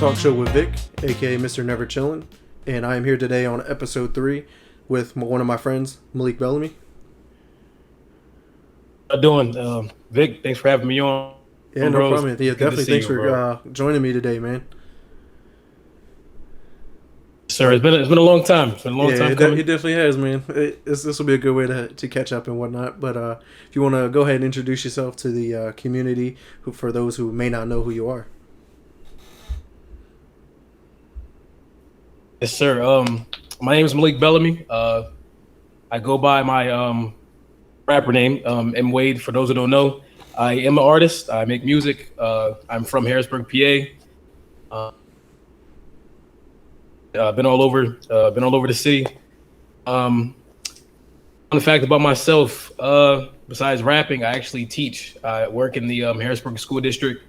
Talkshow with Vic, aka Mr. Never Chillin, and I am here today on episode 3 with one of my friends, Malik Bellamy. How you doing, Vic? Thanks for having me on. Yeah, no bros. problem. Yeah, definitely. Thanks for joining me today, man. Sir, it's been a long time. It's been a long time coming. It definitely has, man. This will be a good way to catch up and whatnot. But if you want to go ahead and introduce yourself to the community, for those who may not know who you are. Yes, sir. My name is Malik Bellamy. I go by my rapper name, M.Wade. For those who don't know, I am an artist. I make music. I'm from Harrisburg, PA. Been all over the city. Fun fact about myself: besides rapping, I actually teach. I work in the Harrisburg School District.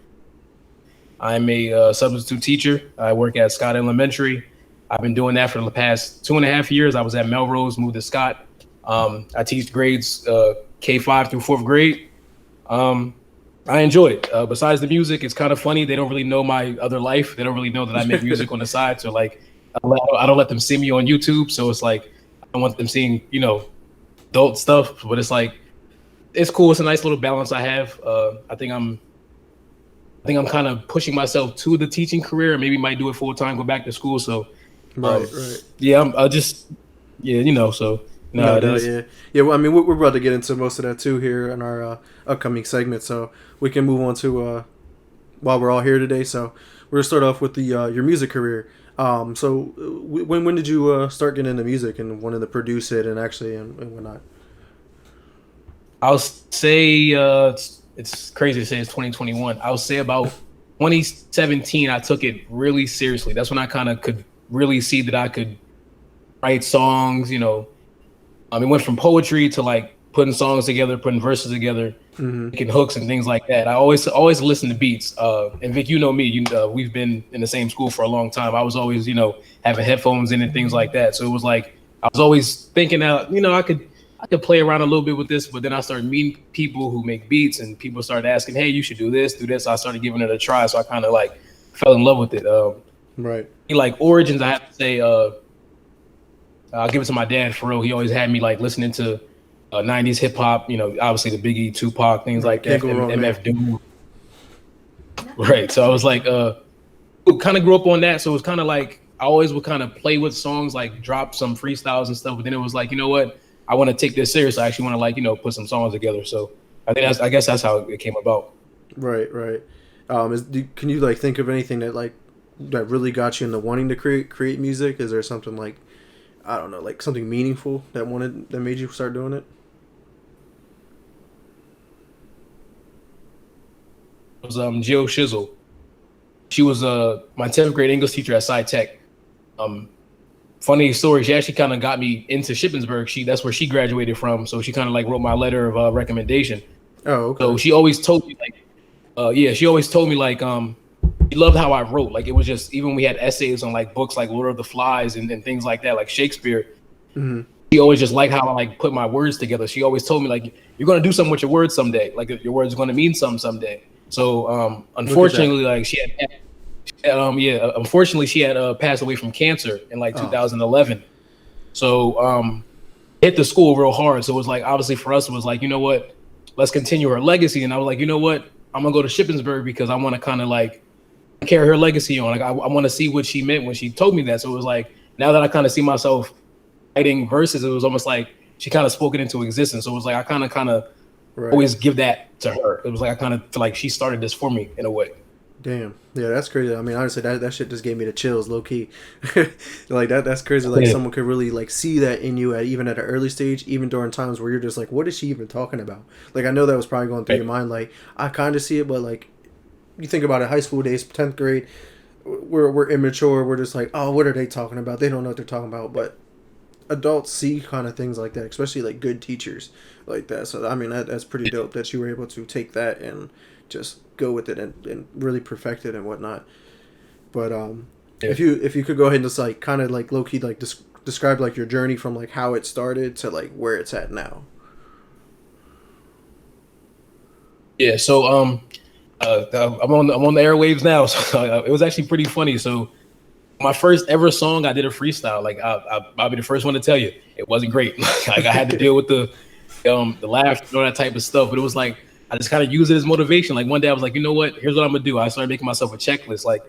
I'm a substitute teacher. I work at Scott Elementary. I've been doing that for the past 2.5 years. I was at Melrose, moved to Scott. I teach grades K5 through 4th grade. I enjoy it. Besides the music, it's kind of funny. They don't really know my other life. They don't really know that I make music on the side. So like, I don't let them see me on YouTube. So it's like, I don't want them seeing, adult stuff. But it's like, it's cool. It's a nice little balance I have. I think I'm kind of pushing myself to the teaching career. Maybe might do it full time, go back to school. So, Right. Yeah, I'll just, so. No, yeah. Well, I mean, we're about to get into most of that too here in our upcoming segment, so we can move on to while we're all here today. So we're gonna start off with the your music career. So when did you start getting into music and wanting to produce it and actually and whatnot? I'll say it's crazy to say it's 2021. I'll say about 2017 I took it really seriously. That's when I kind of could really see that I could write songs. It went from poetry to like putting songs together, putting verses together, making hooks and things like that. I always listen to beats. And Vic, you know me, we've been in the same school for a long time. I was always, having headphones in and things like that. So it was like, I was always thinking out, I could play around a little bit with this, but then I started meeting people who make beats and people started asking, hey, you should do this, do this. I started giving it a try. So I kind of like fell in love with it. Right. Like origins, I have to say, I'll give it to my dad for real. He always had me like listening to 90s hip hop, obviously the Biggie, Tupac, things like that, MF Doom. Right. So I was like, kind of grew up on that. So it was kind of like, I always would kind of play with songs, like drop some freestyles and stuff. But then it was like, you know what? I want to take this serious. I actually want to like, put some songs together. So I guess that's how it came about. Right. Can you like think of anything that really got you into wanting to create music? Is there something like, I don't know, like something meaningful that made you start doing it? It was Jill Shizzle. She was my 10th grade English teacher at Sci Tech. Funny story, she actually kind of got me into Shippensburg. That's where she graduated from. So she kind of like wrote my letter of recommendation. Oh, okay. So she always told me she loved how I wrote. Like it was just, even when we had essays on like books like Lord of the Flies and things like that, like Shakespeare. Mm-hmm. She always just liked how I like put my words together. She always told me like, you're gonna do something with your words someday. Like your words are gonna mean something someday. So unfortunately, like unfortunately she had passed away from cancer in like 2011. So hit the school real hard. So it was like, obviously for us, it was like, you know what, let's continue her legacy. And I was like, you know what, I'm gonna go to Shippensburg because I want to kind of like carry her legacy on. Like I want to see what she meant when she told me that. So it was like, now that I kind of see myself writing verses, it was almost like she kind of spoke it into existence. So it was like I kind of always give that to her. It was like I kind of feel like she started this for me in a way. Damn. Yeah, that's crazy. I mean, honestly, that shit just gave me the chills, low key. Like that's crazy. Like someone could really like see that in you even at an early stage, even during times where you're just like, what is she even talking about? Like I know that was probably going through your mind. Like I kind of see it, but like you think about it, high school days, 10th grade, we're immature. We're just like, oh, what are they talking about? They don't know what they're talking about. But adults see kind of things like that, especially like good teachers like that. So I mean, that's pretty dope that you were able to take that and just go with it and really perfect it and whatnot. But if you could go ahead and just like kind of like low key like describe like your journey from like how it started to like where it's at now. Yeah. So I'm on the airwaves now, so it was actually pretty funny. So my first ever song, I did a freestyle. Like I'll be the first one to tell you, it wasn't great. Like I had to deal with the laughter and all that type of stuff. But it was like I just kind of use it as motivation. Like one day I was like, you know what? Here's what I'm gonna do. I started making myself a checklist. Like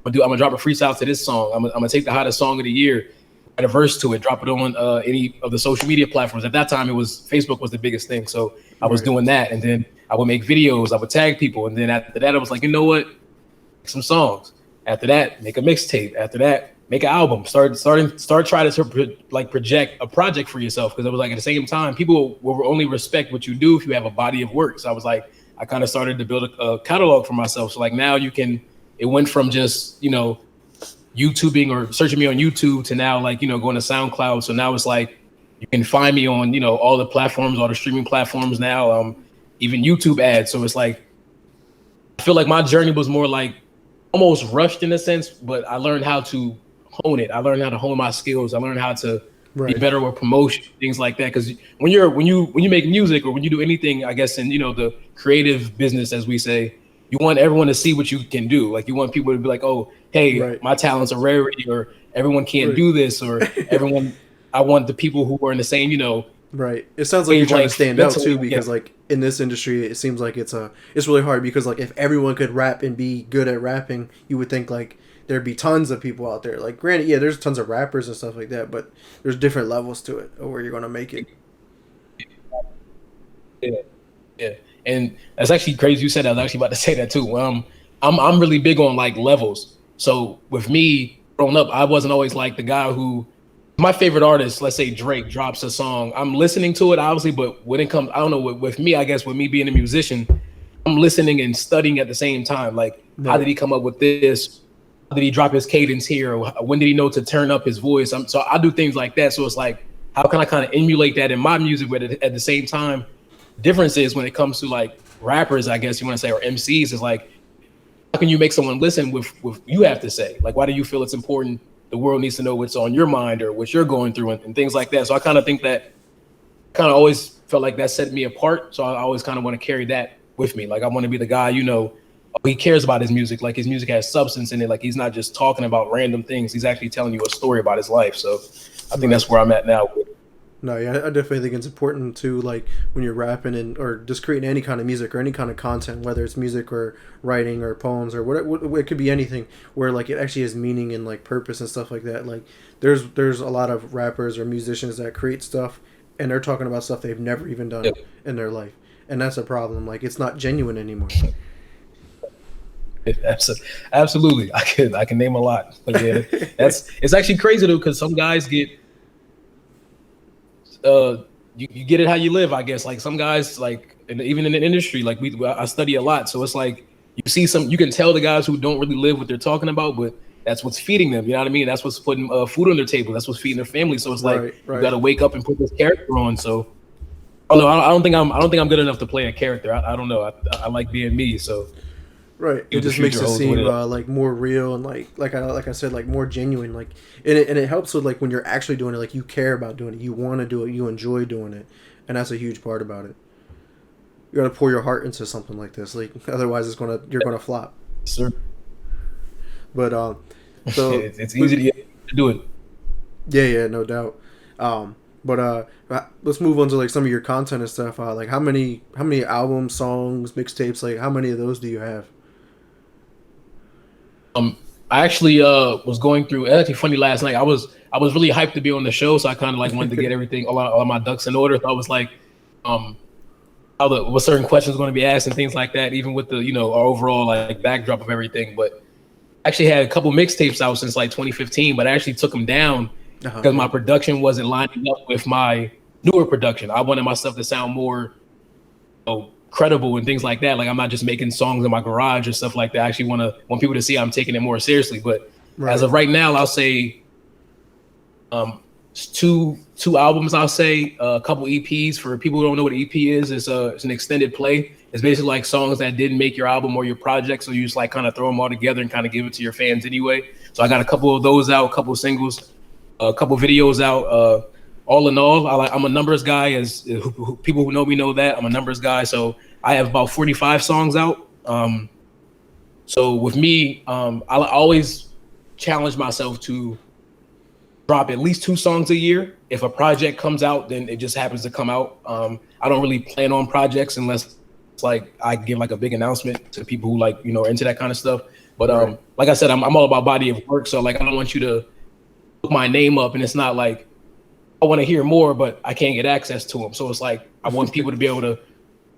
I'm gonna drop a freestyle to this song. I'm gonna take the hottest song of the year, write a verse to it, drop it on any of the social media platforms. At that time, it was Facebook was the biggest thing. So I was doing that, and then I would make videos. I would tag people, and then after that, I was like, you know what? Make some songs. After that, make a mixtape. After that, make an album. Start trying to like project a project for yourself, because it was like at the same time, people will only respect what you do if you have a body of work. So I was like, I kind of started to build a catalog for myself. So like now it went from just, YouTubing or searching me on YouTube to now like, going to SoundCloud. So now it's like, you can find me on, all the platforms, all the streaming platforms now, even YouTube ads. So it's like, I feel like my journey was more like almost rushed in a sense, but I learned how to hone it. I learned how to hone my skills. I learned how to be better with promotion, things like that. Because when you make music or when you do anything, I guess in the creative business, as we say, you want everyone to see what you can do. Like you want people to be like, oh, hey, my talent's a rarity, or everyone can't do this, or everyone. I want the people who are in the same, Right. It sounds like you're trying to stand out too, because like in this industry, it seems like it's really hard, because like if everyone could rap and be good at rapping, you would think like there'd be tons of people out there. Like granted, yeah, there's tons of rappers and stuff like that, but there's different levels to it of where you're gonna make it. Yeah. And that's actually crazy you said that. I was actually about to say that too. I'm really big on like levels. So with me growing up, I wasn't always like the guy who, my favorite artist, let's say Drake, drops a song. I'm listening to it, obviously, but when it comes, I don't know, with me, I guess with me being a musician, I'm listening and studying at the same time. Like, how did he come up with this? How did he drop his cadence here? When did he know to turn up his voice? So I do things like that. So it's like, how can I kind of emulate that in my music? But at the same time, difference is when it comes to like rappers, I guess you want to say, or MCs, is like, how can you make someone listen with you have to say? Like, why do you feel it's important? The world needs to know what's on your mind or what you're going through and things like that. So I kind of think that always felt like that set me apart. So I always kind of want to carry that with me. Like I want to be the guy, he cares about his music. Like his music has substance in it. Like he's not just talking about random things. He's actually telling you a story about his life. So I think that's where I'm at now. No, yeah, I definitely think it's important to, like, when you're rapping or just creating any kind of music or any kind of content, whether it's music or writing or poems or whatever, it could be anything, where like it actually has meaning and like purpose and stuff like that. Like there's a lot of rappers or musicians that create stuff and they're talking about stuff they've never even done in their life, and that's a problem. Like it's not genuine anymore. Absolutely, I can name a lot. But yeah, it's actually crazy though, because some guys get. You get it how you live, I guess. Like some guys, like even in the industry, like I study a lot, so it's like you can tell the guys who don't really live what they're talking about, but that's what's feeding them. You know what I mean? That's what's putting food on their table. That's what's feeding their family. So it's like you got to wake up and put this character on. So I don't think I'm good enough to play a character. I don't know. I like being me. So. Right, it just makes it seem like more real and like I said, like more genuine. Like and it helps with like when you're actually doing it, like you care about doing it, you want to do it, you enjoy doing it, and that's a huge part about it. You got to pour your heart into something like this, like otherwise you're gonna flop. Sure. But so it's easy to do it. Yeah, no doubt. But let's move on to like some of your content and stuff. Like how many albums, songs, mixtapes, like how many of those do you have? I actually was going through. It's actually funny. Last night I was really hyped to be on the show, so I kind of like wanted to get everything, all my ducks in order. So I was like, what certain questions going to be asked and things like that. Even with the our overall like backdrop of everything. But I actually had a couple mixtapes out since like 2015, but I actually took them down because my production wasn't lining up with my newer production. I wanted my stuff to sound more, credible and things like that. Like I'm not just making songs in my garage or stuff like that. I actually want people to see I'm taking it more seriously. But as of right now, I'll say two albums. I'll say a couple EPs. For people who don't know what an EP is, it's an extended play. It's basically like songs that didn't make your album or your project, so you just like kind of throw them all together and kind of give it to your fans anyway. So I got a couple of those out, a couple of singles, a couple of videos out. All in all, I'm a numbers guy. As people who know me know that I'm a numbers guy. So I have about 45 songs out. So with me, I always challenge myself to drop at least 2 songs a year. If a project comes out, then it just happens to come out. I don't really plan on projects unless it's like I give like a big announcement to people who like, you know, are into that kind of stuff. But like I said, I'm all about body of work. So like, I don't want you to look my name up and it's not like, I want to hear more, but I can't get access to them. So it's like, I want people to be able to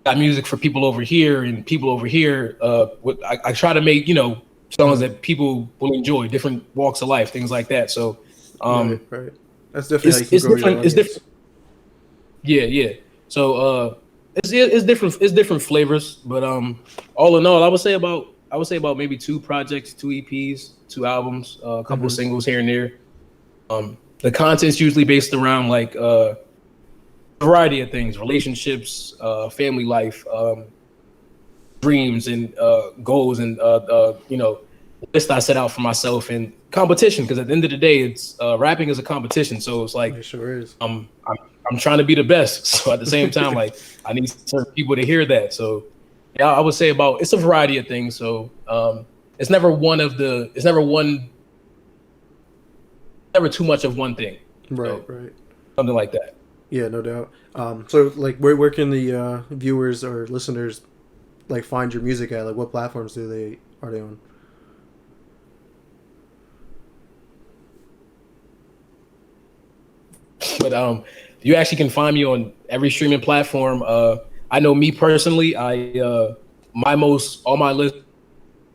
got music for people over here and people over here. I try to make, you know, songs that people will enjoy, different walks of life, things like that. So, right. That's definitely how you can grow your audience. It's different. Yeah. So, it's different. It's different flavors, but all in all, I would say about maybe 2 projects, 2 EPs, 2 albums, a couple of singles here and there. The content's usually based around like a variety of things: relationships, family life, dreams, and goals, and you know, list I set out for myself, and competition. Because at the end of the day, it's rapping is a competition. So it's like, it sure is. I'm trying to be the best. So at the same time, like, I need certain people to hear that. So yeah, I would say it's a variety of things. So it's never too much of one thing. Right. Something like that. Yeah, no doubt. So like, where can the viewers or listeners like find your music at? Like, what platforms are they on? But you actually can find me on every streaming platform. I know me personally, all my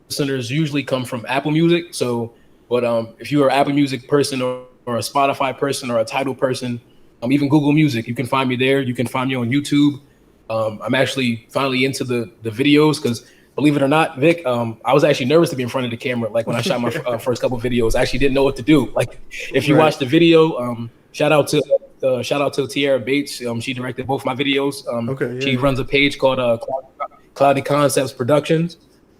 listeners usually come from Apple Music. So, but if you're an Apple Music person or a Spotify person or a Tidal person, even Google Music, you can find me there. You can find me on YouTube. I'm actually finally into the videos because, believe it or not, Vic, I was actually nervous to be in front of the camera. Like when I shot my first couple videos, I actually didn't know what to do. Like if you watch the video, shout out to Tiara Bates. She directed both my videos. She runs a page called Cloudy Concepts Productions.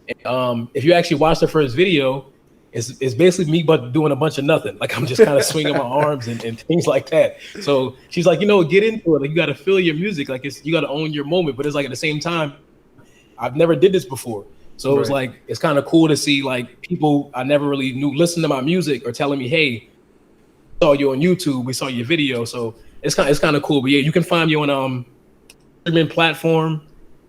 If you actually watch the first video, it's basically me but doing a bunch of nothing. Like I'm just kind of swinging my arms and things like that. So she's like, get into it. Like you got to feel your music. Like you got to own your moment. But it's like at the same time, I've never did this before. So it was like, it's kind of cool to see like people I never really knew listen to my music or telling me, hey, we saw you on YouTube, we saw your video. So it's kind of cool. But yeah, you can find me on streaming platform.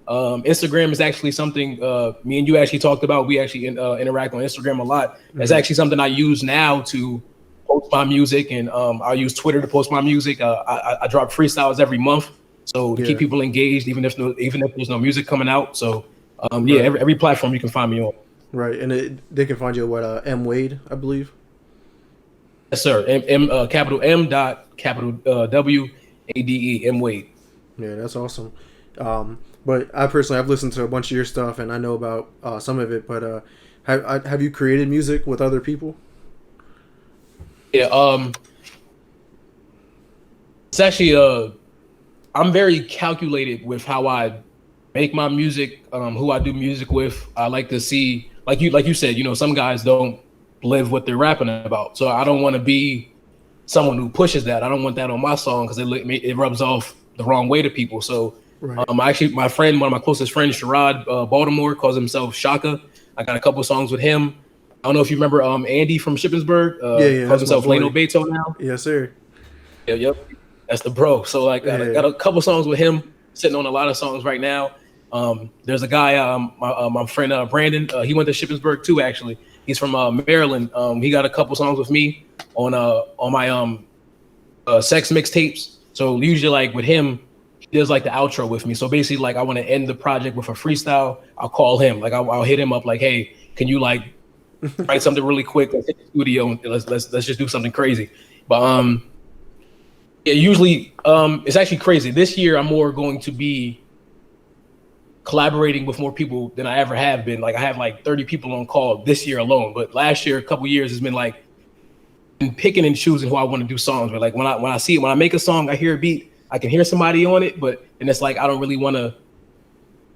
Instagram is actually something me and you actually talked about. We actually interact on Instagram a lot. It's actually something I use now to post my music, and I'll use Twitter to post my music. I drop freestyles every month, so to keep people engaged, even if there's no music coming out. So every platform you can find me on. Right, and they can find you at M.Wade, I believe. Yes, sir. Capital M dot capital W-A-D-E, M.Wade. Yeah, that's awesome. But I personally, I've listened to a bunch of your stuff, and I know about some of it. But have you created music with other people? Yeah, it's actually I'm very calculated with how I make my music, who I do music with. I like to see, like you said, some guys don't live what they're rapping about. So I don't want to be someone who pushes that. I don't want that on my song because it rubs off the wrong way to people. So. Right. Actually, one of my closest friends, Sherrod Baltimore, calls himself Shaka. I got a couple songs with him. I don't know if you remember Andy from Shippensburg. Calls himself Leno Beto now. Yes, sir. Yep. That's the bro. So I got a couple songs with him, sitting on a lot of songs right now. There's a guy, my friend Brandon. He went to Shippensburg too. Actually, he's from Maryland. He got a couple songs with me on my sex mixtapes. So usually, like with him, he does like the outro with me. So basically, like I want to end the project with a freestyle. I'll call him. Like I'll hit him up. Like, hey, can you like write something really quick? Let's hit the studio and let's just do something crazy. But usually it's actually crazy. This year I'm more going to be collaborating with more people than I ever have been. Like I have like 30 people on call this year alone. But last year, a couple years, has been like picking and choosing who I want to do songs with. Like when I make a song, I hear a beat. I can hear somebody on it, but then it's like I don't really want to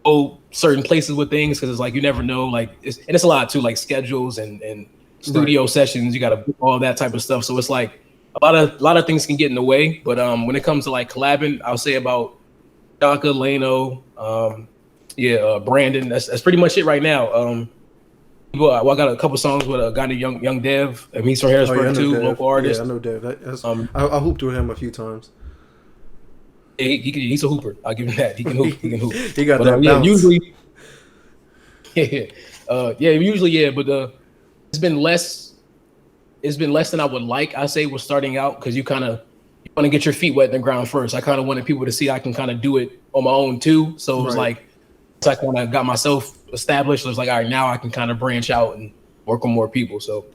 go certain places with things because it's like you never know. Like it's a lot too, like schedules and studio sessions. You got to book all that type of stuff. So it's like a lot of things can get in the way. But when it comes to like collabing, I'll say about Shaka, Leno, Yeah, Brandon. That's pretty much it right now. Well, I got a couple songs with a guy named Young Dev. And he's from Oh yeah, I Harrisburg know too, Dev. local Yeah, I artist. know Dev. That's, Um, I hooped with him a few times. he's a hooper. I'll give him that. He can hoop. He can hoop. He got But that yeah, bounce. usually, usually, yeah. But it's been less. It's been less than I would like. I say, was starting out because you kind of want to get your feet wet in the ground first. I kind of wanted people to see I can kind of do it on my own too. So it was Right. like, it's like when I got myself established, it was like, all right, now I can kind of branch out and work with more people. So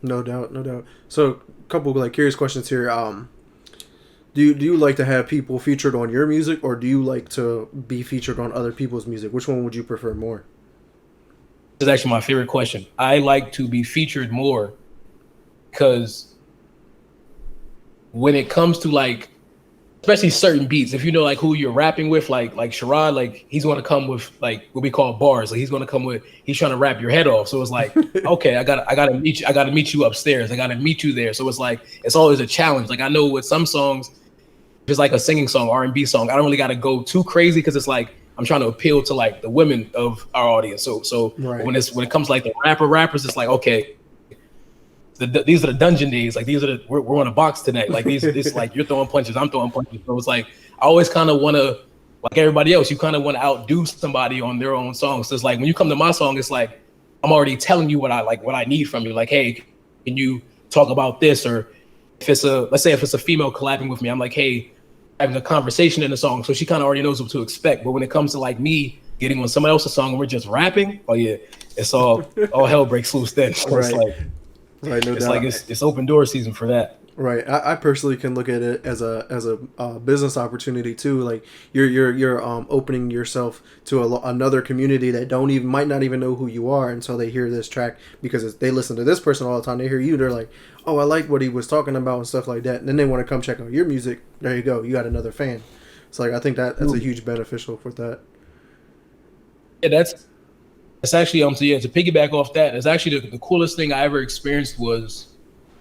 No doubt, no doubt. So, a couple like curious questions here. Do you like to have people featured on your music, or do you like to be featured on other people's music? Which one would you prefer more? this is actually my favorite question. I like to be featured more because when it comes to like, especially certain beats, if you know like who you're rapping with, like Sherrod, like he's gonna come with like what we call bars. Like he's trying to rap your head off. So it's like, okay, I gotta meet you upstairs. I gotta meet you there. So it's like it's always a challenge. Like I know with some songs, if it's like a singing song, R&B song, I don't really gotta go too crazy because it's like I'm trying to appeal to like the women of our audience. So Right. when it comes to like the rappers, it's like okay, these are the dungeon days. Like these are we're on a box tonight. Like these like you're throwing punches, I'm throwing punches. So it's like I always kind of want to, like everybody else, you kind of want to outdo somebody on their own song. So it's like when you come to my song, it's like I'm already telling you what I need from you. Like, hey, can you talk about this? Or let's say if it's a female collabing with me, I'm like, hey, having a conversation in the song, so she kind of already knows what to expect. But when it comes to like me getting on someone else's song and we're just rapping, oh yeah, it's all hell breaks loose then. So Right. it's like. Right, no It's doubt. like it's open door season for that. Right. I personally can look at it as a business opportunity too. Like you're opening yourself to another community that might not even know who you are until they hear this track, because they listen to this person all the time. They hear you, they're like, oh, I like what he was talking about and stuff like that. And then they want to come check out your music. There you go. You got another fan. It's like I think that's a huge beneficial for that. Yeah, that's actually so yeah, to piggyback off that, it's actually the coolest thing I ever experienced was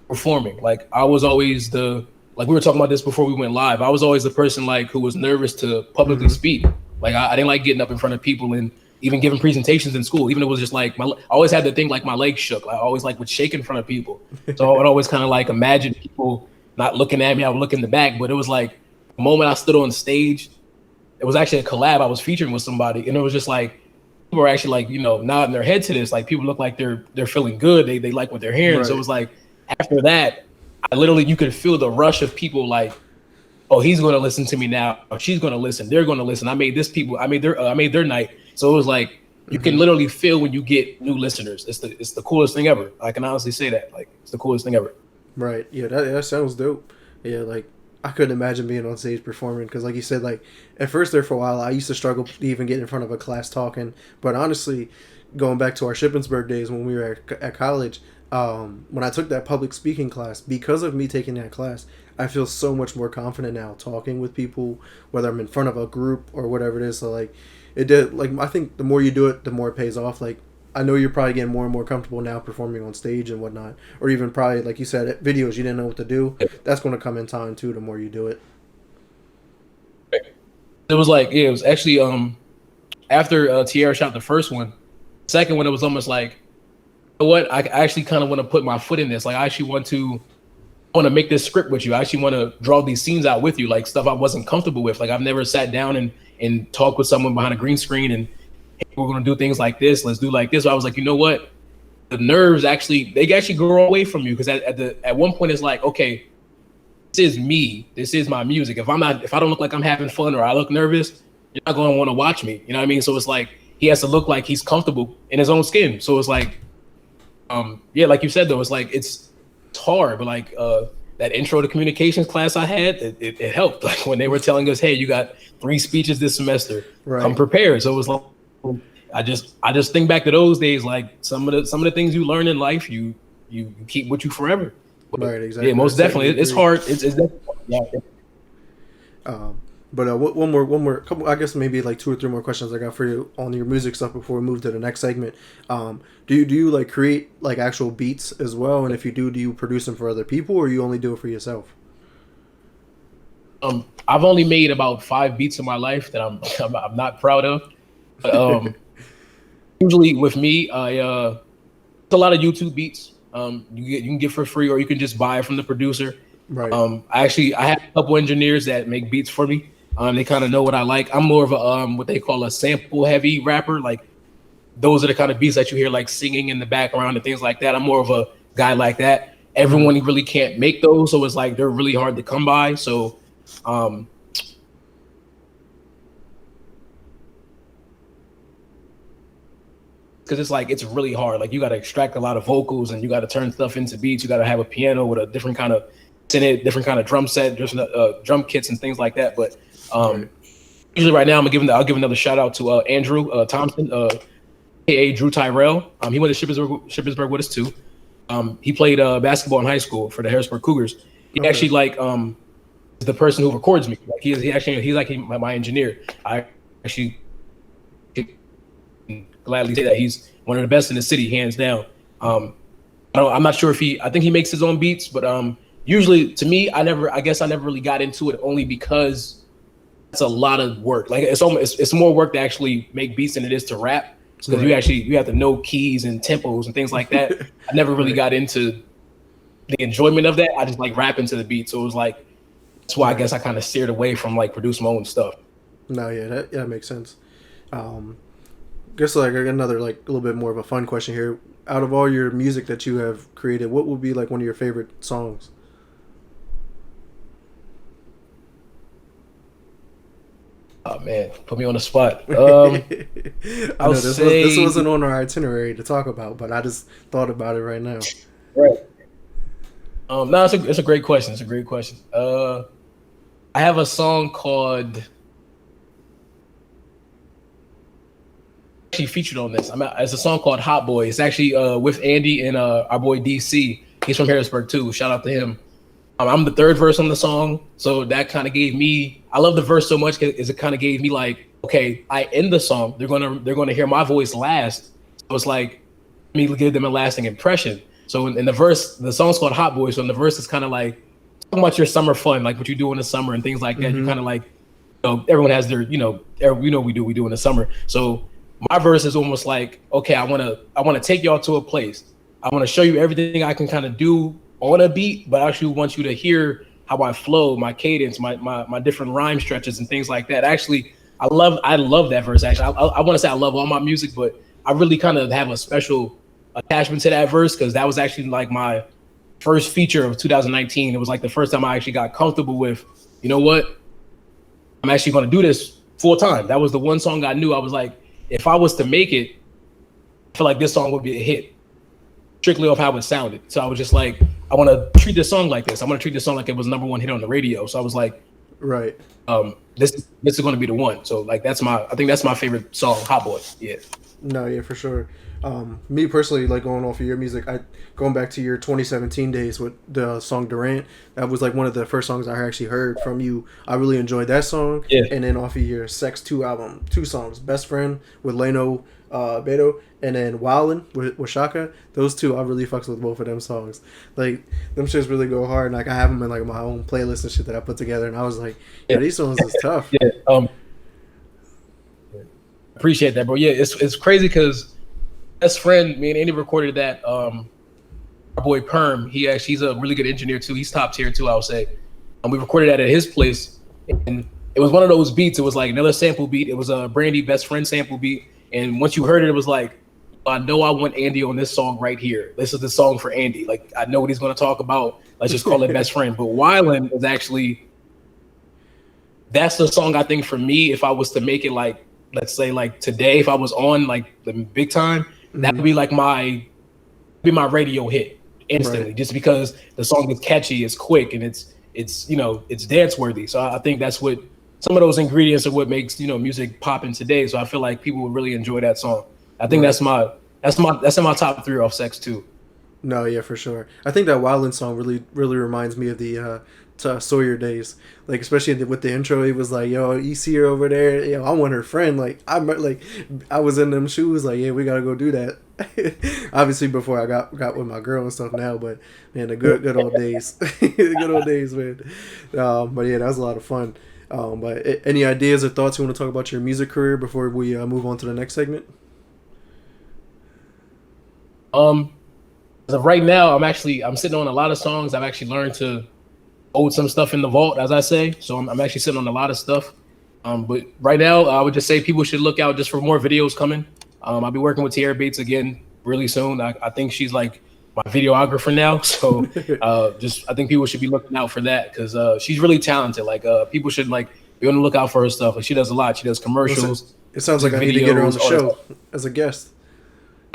performing. Like I was always like we were talking about this before we went live. I was always the person like who was nervous to publicly speak. Like I didn't like getting up in front of people and even giving presentations in school. Even it was just like I always had the thing like my legs shook. I always like would shake in front of people. So I would always kind of like imagine people not looking at me. I would look in the back, but it was like the moment I stood on stage, it was actually a collab I was featuring with somebody, and it was just like people are actually like nodding their head to this. Like people look like they're feeling good. They like what they're hearing. Right. So it was like after that, you could feel the rush of people like, oh, he's going to listen to me now. Or she's going to listen. They're going to listen. I made their night. So it was like you can literally feel when you get new listeners. It's the coolest thing ever. I can honestly say that. Like it's the coolest thing ever. Right. Yeah, that sounds dope. Yeah, like I couldn't imagine being on stage performing because, like you said, like at first there for a while, I used to struggle to even get in front of a class talking. But honestly, going back to our Shippensburg days when we were at college, when I took that public speaking class, because of me taking that class, I feel so much more confident now talking with people, whether I'm in front of a group or whatever it is. So like, it did. Like I think the more you do it, the more it pays off. Like I know you're probably getting more and more comfortable now performing on stage and whatnot, or even probably like you said, videos you didn't know what to do. That's going to come in time too. The more you do it. It was like it was actually after Tierra shot the first one, second one it was almost like, you know what, I actually kind of want to put my foot in this. Like I actually want to make this script with you. I actually want to draw these scenes out with you, like stuff I wasn't comfortable with. Like I've never sat down and talked with someone behind a green screen and hey, we're going to do things like this. Let's do like this. So I was like, you know what? The nerves they grow away from you because at one point it's like, okay, this is me. This is my music. If I don't look like I'm having fun or I look nervous, you're not going to want to watch me. You know what I mean? So it's like he has to look like he's comfortable in his own skin. So it's like, yeah, like you said though, it's like it's hard, but like that intro to communications class I had, it helped. Like when they were telling us, hey, you got 3 speeches this semester, Right. come prepared. So it was like I just think back to those days, like some of the things you learn in life, you keep with you forever. But, Right. Exactly. yeah, most definitely, it's hard. It's definitely, yeah. But one more couple. I guess maybe like 2 or 3 more questions I got for you on your music stuff before we move to the next segment. Do you like create like actual beats as well? And if you do you produce them for other people or you only do it for yourself? I've only made about 5 beats in my life that I'm not proud of. Usually with me, it's a lot of YouTube beats. You can get for free, or you can just buy it from the producer. Right. I have a couple engineers that make beats for me. They kind of know what I like. I'm more of a what they call a sample heavy rapper. Like those are the kind of beats that you hear like singing in the background and things like that. I'm more of a guy like that. Everyone really can't make those, so it's like they're really hard to come by. So because it's like it's really hard. Like you got to extract a lot of vocals and you got to turn stuff into beats. You got to have a piano with a different kind of synth, different kind of drum set, just drum kits and things like that. But usually right now I'll give another shout out to Andrew Thompson, aka Drew Tyrell. He went to Shippensburg with us too. He played basketball in high school for the Harrisburg Cougars. He actually like is the person who records me. Like he's like my engineer. I actually gladly say that he's one of the best in the city, hands down. I'm not sure if I think he makes his own beats, but usually to me, I never really got into it only because it's a lot of work. Like it's more work to actually make beats than it is to rap. Because you have to know keys and tempos and things like that. I never really got into the enjoyment of that. I just like rapping to the beat. So it was like, that's why I guess I kind of steered away from like producing my own stuff. No, yeah, that makes sense. Guess like another like a little bit more of a fun question here. Out of all your music that you have created, what would be like one of your favorite songs? Oh man, put me on the spot. I know this wasn't on our itinerary to talk about, but I just thought about it right now. Right. No, it's a great question. It's a great question. I have a song called. Actually featured on this. It's a song called Hot Boy. It's actually with Andy and our boy DC. He's from Harrisburg too. Shout out to him. I'm the third verse on the song, so that kind of gave me. I love the verse so much because it kind of gave me like, okay, I end the song. They're gonna hear my voice last. So it's like me give them a lasting impression. So in the verse, the song's called Hot Boy. So in the verse, it's kind of like talking about your summer fun, like what you do in the summer and things like that. You kind of like, everyone has their, we do in the summer. So my verse is almost like, okay, I wanna take y'all to a place. I want to show you everything I can kind of do on a beat, but I actually want you to hear how I flow, my cadence, my different rhyme stretches and things like that. Actually, I love that verse. Actually, I want to say I love all my music, but I really kind of have a special attachment to that verse because that was actually like my first feature of 2019. It was like the first time I actually got comfortable with, you know what, I'm actually going to do this full time. That was the one song I knew. I was like, if I was to make it, I feel like this song would be a hit, strictly off how it sounded. So I was just like, I want to treat this song like this. I want to treat this song like it was #1 hit on the radio. So I was like, right. This is going to be the one. So like I think that's my favorite song, Hot Boy. Yeah. No, yeah, for sure. Me personally, like going off of your music, going back to your 2017 days with the song Durant. That was like one of the first songs I actually heard from you. I really enjoyed that song. Yeah. And then off of your Sex 2 album, 2 songs, Best Friend with Leno Beto, and then Wildin' with Shaka. Those 2, I really fucks with both of them songs. Like them shits really go hard, and like I have them in like my own playlist and shit that I put together. And I was like, yeah, these songs is tough. Yeah. Appreciate that, bro. Yeah, it's crazy because Best Friend, me and Andy recorded that. Our boy Perm, he's a really good engineer too. He's top tier too, I would say. And we recorded that at his place, and it was one of those beats. It was like another sample beat. It was a Brandy Best Friend sample beat. And once you heard it, it was like, I know I want Andy on this song right here. This is the song for Andy. Like, I know what he's going to talk about. Let's just call it Best Friend. But Wildin' is actually, that's the song I think for me, if I was to make it like, let's say like today, if I was on like the big time, that would be like my radio hit instantly, right. Just because the song is catchy, it's quick, and it's dance worthy. So I think that's what some of those ingredients are what makes music popping today. So I feel like people would really enjoy that song. I think that's in my top 3 off Sex 2. No, yeah, for sure. I think that Wildin' song really reminds me of the Sawyer days. Like especially with the intro, he was like, "Yo, you see her over there? Yo, I want her friend." Like I was in them shoes. Like, yeah, we gotta go do that. Obviously, before I got with my girl and stuff now, but man, the good old days, the good old days, man. But yeah, that was a lot of fun. But any ideas or thoughts you want to talk about your music career before we move on to the next segment? As of right now, I'm sitting on a lot of songs. I've actually learned to hold some stuff in the vault, as I say. So I'm actually sitting on a lot of stuff. But right now, I would just say people should look out just for more videos coming. I'll be working with Tierra Bates again really soon. I think she's like my videographer now. So I think people should be looking out for that because she's really talented. Like people should like be on the lookout for her stuff. Like she does a lot. She does commercials. It sounds like I need to get her on the show as a guest.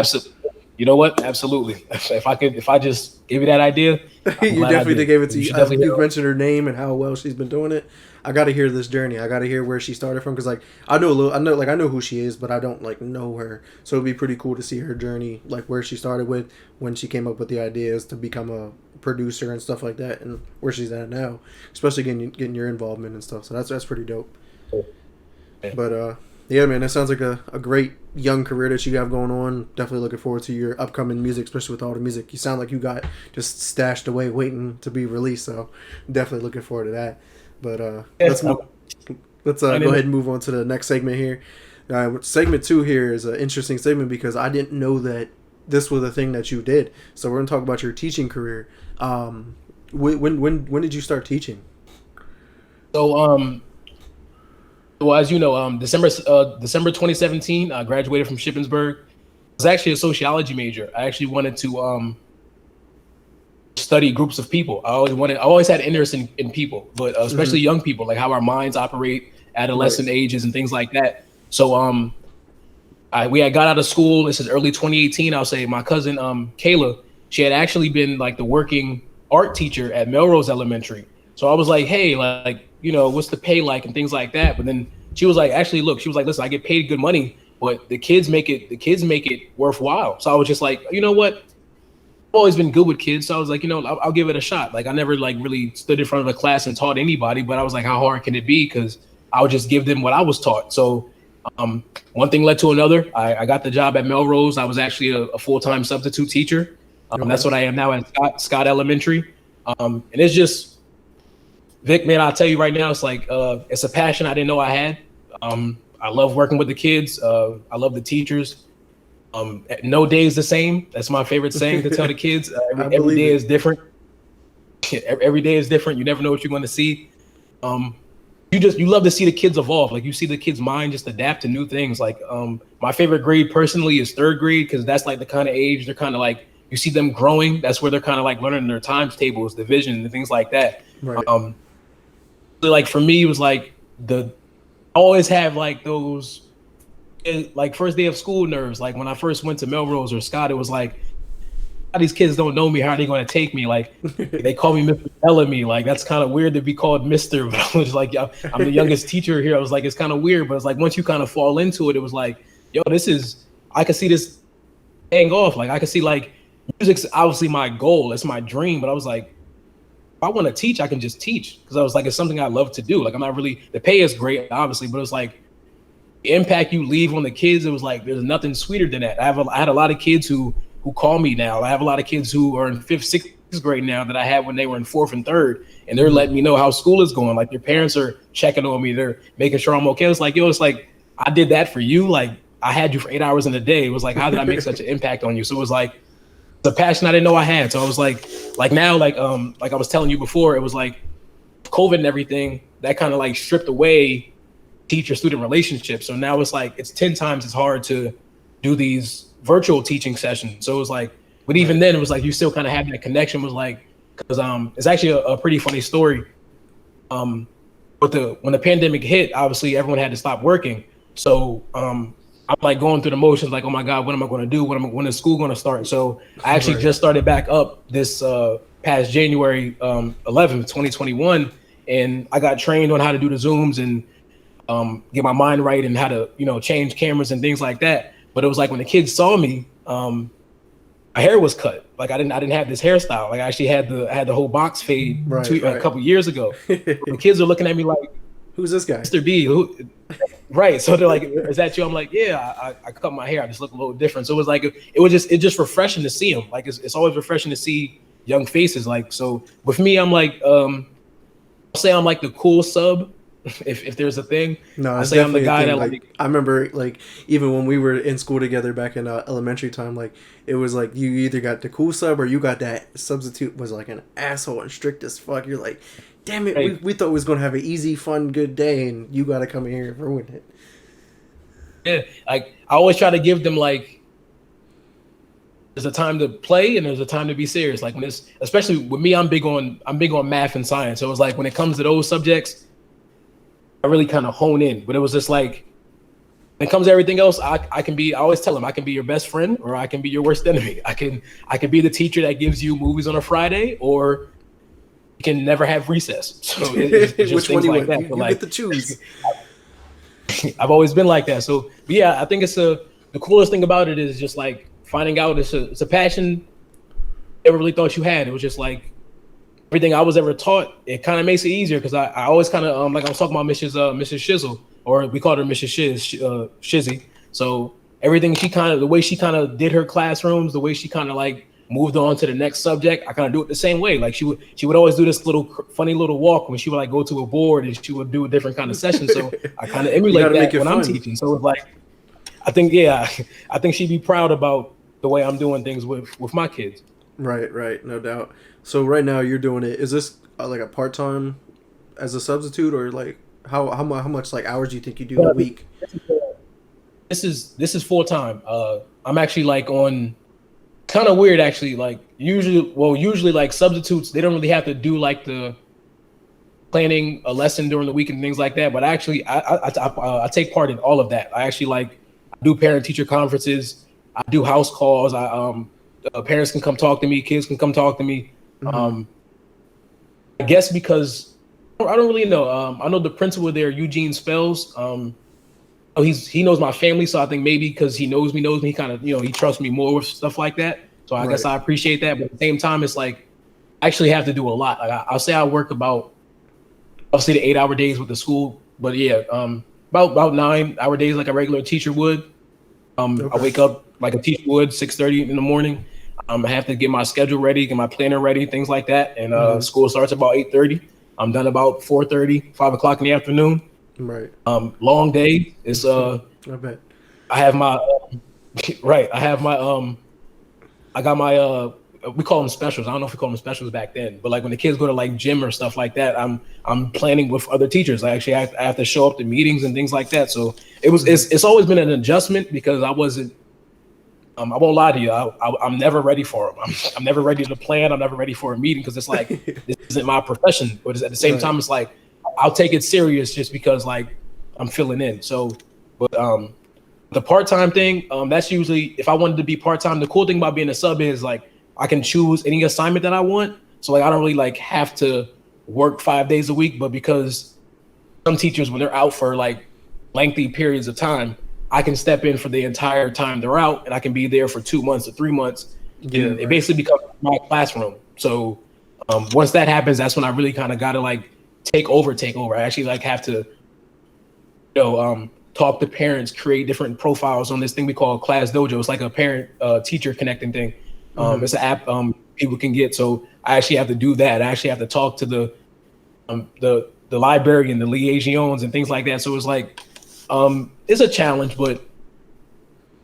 Absolutely. You know what? Absolutely. If I just give you that idea, you definitely gave it to you. You mentioned her name and how well she's been doing it. I got to hear this journey. I got to hear where she started from because like I know who she is, but I don't like know her. So it'd be pretty cool to see her journey, like where she started with when she came up with the ideas to become a producer and stuff like that, and where she's at now, especially getting your involvement and stuff. So that's pretty dope. But yeah, man, that sounds like a great young career that you have going on. Definitely looking forward to your upcoming music, especially with all the music you sound like you got just stashed away waiting to be released. So definitely looking forward to that. But let's go ahead and move on to the next segment here. Segment 2 here is an interesting segment because I didn't know that this was a thing that you did. So we're going to talk about your teaching career. When did you start teaching? So well, as you know, December 2017, I graduated from Shippensburg. I was actually a sociology major. I actually wanted to study groups of people. I always had interest in people, but especially young people, like how our minds operate, adolescent ages, and things like that. So we had got out of school. This is early 2018. I'll say my cousin Kayla, she had actually been like the working art teacher at Melrose Elementary. So I was like, hey, like, you know, what's the pay like and things like that. But then she was like, actually, look, she was like, listen, I get paid good money, but the kids make it worthwhile. So I was just like, you know what? I've always been good with kids. So I was like, you know, I'll give it a shot. Like I never like really stood in front of a class and taught anybody, but I was like, how hard can it be? Because I would just give them what I was taught. So one thing led to another. I got the job at Melrose. I was actually a full-time substitute teacher. That's what I am now at Scott Elementary. And it's just, Vic, man, I'll tell you right now, it's like it's a passion I didn't know I had. I love working with the kids. I love the teachers. No day is the same. That's my favorite saying to tell the kids. Every day is different. Every day is different. You never know what you're going to see. You love to see the kids evolve. Like you see the kids' mind just adapt to new things. Like my favorite grade personally is third grade because that's like the kind of age they're kind of like you see them growing. That's where they're kind of like learning their times tables, division, and things like that. Right. Like for me, it was like I always have like those like first day of school nerves. Like when I first went to Melrose or Scott, it was like, how these kids don't know me, how are they going to take me? Like they call me Mr. Bellamy. Like that's kind of weird to be called Mr. But I was like, I'm the youngest teacher here. I was like, it's kind of weird, but it's like once you kind of fall into it, it was like, yo, I could see this hang off. Like I could see like music's obviously my goal. It's my dream. But I was like, if I want to teach, I can just teach. Because I was like, it's something I love to do. Like I'm not really, the pay is great, obviously, but it's like the impact you leave on the kids. It was like, there's nothing sweeter than that. I had a lot of kids who call me now. I have a lot of kids who are in 5th, 6th grade now that I had when they were in 4th and 3rd. And they're letting me know how school is going. Like their parents are checking on me. They're making sure I'm okay. It's like, yo, it's like, I did that for you. Like I had you for 8 hours in a day. It was like, how did I make such an impact on you? So it was like the passion I didn't know I had. So I was like now, like I was telling you before, it was like COVID and everything that kind of like stripped away teacher-student relationships. So now it's like, it's 10 times as hard to do these virtual teaching sessions. So it was like, but even then it was like, you still kind of have that connection was like, cause it's actually a pretty funny story. When the pandemic hit, obviously everyone had to stop working. So, I'm like going through the motions, like, oh my God, what am I going to do? When is school going to start? So I actually just started back up this past January 11th, 2021. And I got trained on how to do the Zooms and get my mind right and how to, change cameras and things like that. But it was like when the kids saw me, my hair was cut. Like I didn't have this hairstyle. Like I actually had the whole box fade a couple years ago. The kids are looking at me like, who's this guy? Mr. B. Right. So they're like, is that you? I'm like, yeah, I cut my hair. I just look a little different. So it was like, it's just refreshing to see them. Like it's always refreshing to see young faces. Like, so with me, I'm like, I'll say I'm like the cool sub if there's a thing. No, I it's say I'm the definitely a guy thing. that Like I remember, like even when we were in school together back in elementary time, like it was like you either got the cool sub or you got that substitute was like an asshole and strict as fuck. You're like, damn it, hey, we thought we was gonna have an easy, fun, good day, and you got to come in here and ruin it. yeah, like I always try to give them like there's a time to play and there's a time to be serious. Like when it's especially with me, I'm big on math and science. So it was like when it comes to those subjects, I really kind of hone in. But it was just like when it comes to everything else, I always tell them I can be your best friend or I can be your worst enemy. I can be the teacher that gives you movies on a Friday, or you can never have recess. So it's just Which things one like that. you But like get to choose. I've always been like that. So but yeah, I think the coolest thing about it is just like finding out it's a passion I never really thought you had. It was just like everything I was ever taught. It kind of makes it easier because I always kind of like I was talking about Mrs. Shizzle, or we called her Mrs. Shizzy. So everything the way she kind of did her classrooms, the way she kind of like moved on to the next subject, I kind of do it the same way. Like she would always do this little funny little walk when she would like go to a board and she would do a different kind of session. So I kind of emulate that when I'm teaching. So it's like I think she'd be proud about the way I'm doing things with my kids. Right, no doubt. So right now you're doing it. Is this like a part time as a substitute, or like how much like hours do you think you do a week? This is full time. I'm actually like on kind of weird actually. Like usually like substitutes, they don't really have to do like the planning a lesson during the week and things like that. But actually I take part in all of that. I actually like do parent teacher conferences. I do house calls. Parents can come talk to me. Kids can come talk to me. Mm-hmm. I guess because I don't really know. I know the principal there, Eugene Spells. He knows my family, so I think maybe because he knows me, he kind of he trusts me more with stuff like that. So I guess I appreciate that. But at the same time, it's like I actually have to do a lot. Like I'll say I work about obviously the 8-hour days with the school, but yeah, about 9-hour days like a regular teacher would. I wake up like a teacher would 6:30 in the morning. I have to get my schedule ready, get my planner ready, things like that. And school starts about 8:30. I'm done about 4:30, 5 o'clock in the afternoon. Right. Long day. It's I bet. I have my right. I got my we call them specials. I don't know if we call them specials back then, but like when the kids go to like gym or stuff like that, I'm planning with other teachers. I have to show up to meetings and things like that. So it's always been an adjustment because I wasn't. I won't lie to you. I'm never ready for them. I'm never ready to plan. I'm never ready for a meeting because it's like this isn't my profession. But at the same time, it's like I'll take it serious just because like I'm filling in. So, but the part-time thing, that's usually if I wanted to be part-time. The cool thing about being a sub is like I can choose any assignment that I want. So like I don't really like have to work 5 days a week. But because some teachers when they're out for like lengthy periods of time, I can step in for the entire time they're out, and I can be there for 2 months or 3 mons. Yeah, and it basically becomes my classroom. So once that happens, that's when I really kind of got to like take over. I actually like have to, talk to parents, create different profiles on this thing we call Class Dojo. It's like a parent teacher connecting thing. It's an app people can get. So I actually have to do that. I actually have to talk to the librarian, the liaisons, and things like that. So it's like it's a challenge, but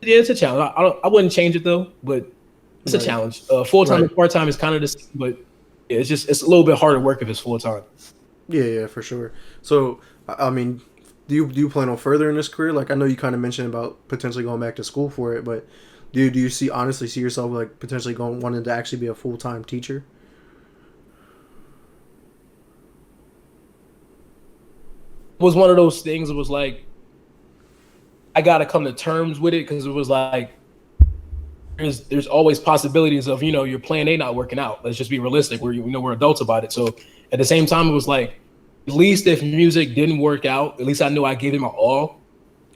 yeah, it's a challenge. I wouldn't change it though, but it's a challenge. Full time and part time is kind of the same, but yeah, it's a little bit harder work if it's full time. Yeah, for sure. So I mean, do you plan on furthering this career? Like I know you kind of mentioned about potentially going back to school for it, but do you honestly see yourself like potentially wanting to actually be a full-time teacher? It was one of those things. It was like I got to come to terms with it because it was like there's always possibilities of your plan A not working out. Let's just be realistic. We're adults about it. So at the same time, it was like at least if music didn't work out, at least I knew I gave it my all.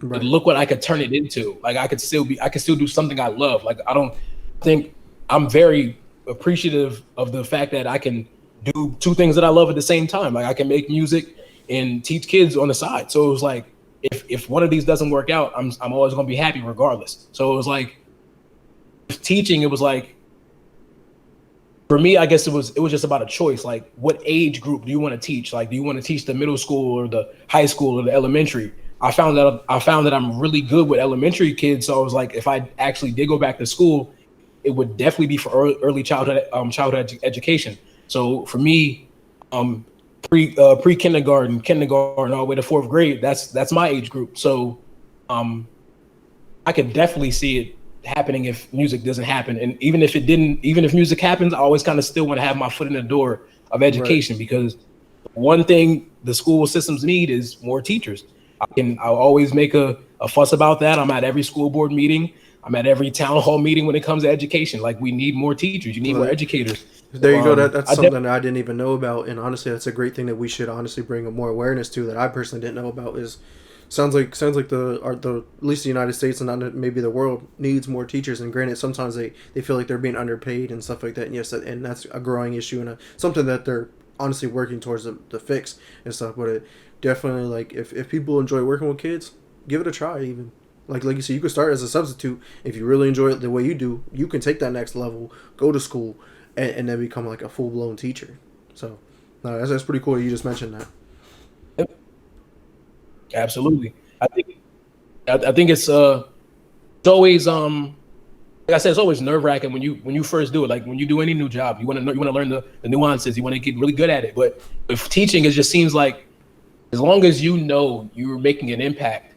Right. But look what I could turn it into. Like I could still do something I love. Like I don't think I'm very appreciative of the fact that I can do two things that I love at the same time. Like I can make music and teach kids on the side. So it was like if one of these doesn't work out, I'm always gonna be happy regardless. So it was like teaching. It was like for me, I guess it was just about a choice. Like, what age group do you want to teach? Like, do you want to teach the middle school or the high school or the elementary? I found that I'm really good with elementary kids. So I was like, if I actually did go back to school, it would definitely be for early childhood education. So for me, um, pre kindergarten, all the way to fourth grade, that's my age group. So um, I could definitely see it happening if music doesn't happen. And even if music happens, I always kind of still want to have my foot in the door of Right. education, because one thing the school systems need is more teachers. I'll always make a fuss about that. I'm at every school board meeting. I'm at every town hall meeting when it comes to education. Like, we need more teachers. You need more Like, educators. there So you go. That's I something definitely that I didn't even know about, and honestly, that's a great thing that we should honestly bring more awareness to. That I personally didn't know about. Is sounds like the at least the United States and not maybe the world needs more teachers. And granted, sometimes they feel like they're being underpaid and stuff like that. And yes, and that's a growing issue and something that they're honestly working towards the fix and stuff. But it definitely, like, if people enjoy working with kids, give it a try. Even like you said, you could start as a substitute. If you really enjoy it the way you do, you can take that next level, go to school, and then become like a full blown teacher. So, no, that's pretty cool. You just mentioned that. absolutely. I think it's always like I said, it's always nerve wracking when you first do it. Like, when you do any new job, you want to learn the nuances. You want to get really good at it. But with teaching, it just seems like, as long as you know you're making an impact,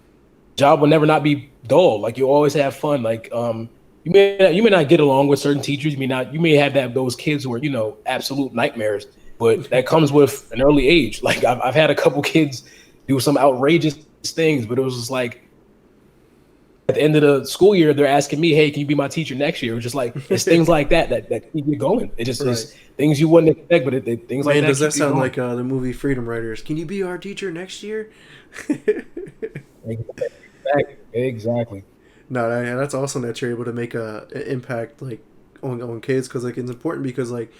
job will never not be dull. Like, you always have fun. Like, you may not get along with certain teachers. You may have those kids who are, absolute nightmares. But that comes with an early age. Like, I've had a couple kids do some outrageous things, but it was just like, at the end of the school year, they're asking me, "Hey, can you be my teacher next year?" It's just like, it's things like that keep you going. It just Right. is things you wouldn't expect, but things like Man, that does that keep you sound going. like the movie Freedom Writers? Can you be our teacher next year? Exactly. Exactly. No, that's awesome that you're able to make an impact like on kids, because like it's important, because like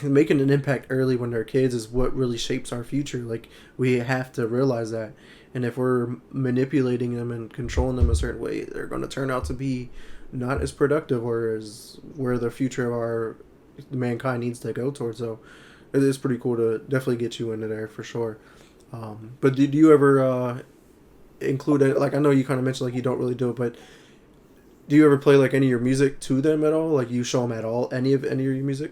making an impact early when they're kids is what really shapes our future. Like, we have to realize that, and if we're manipulating them and controlling them a certain way, they're going to turn out to be not as productive or as where the future of our mankind needs to go towards. So it is pretty cool to definitely get you into there for sure. But did you ever include it? Like, I know you kind of mentioned like you don't really do it, but do you ever play like any of your music to them at all? Like, you show them at all any of your music?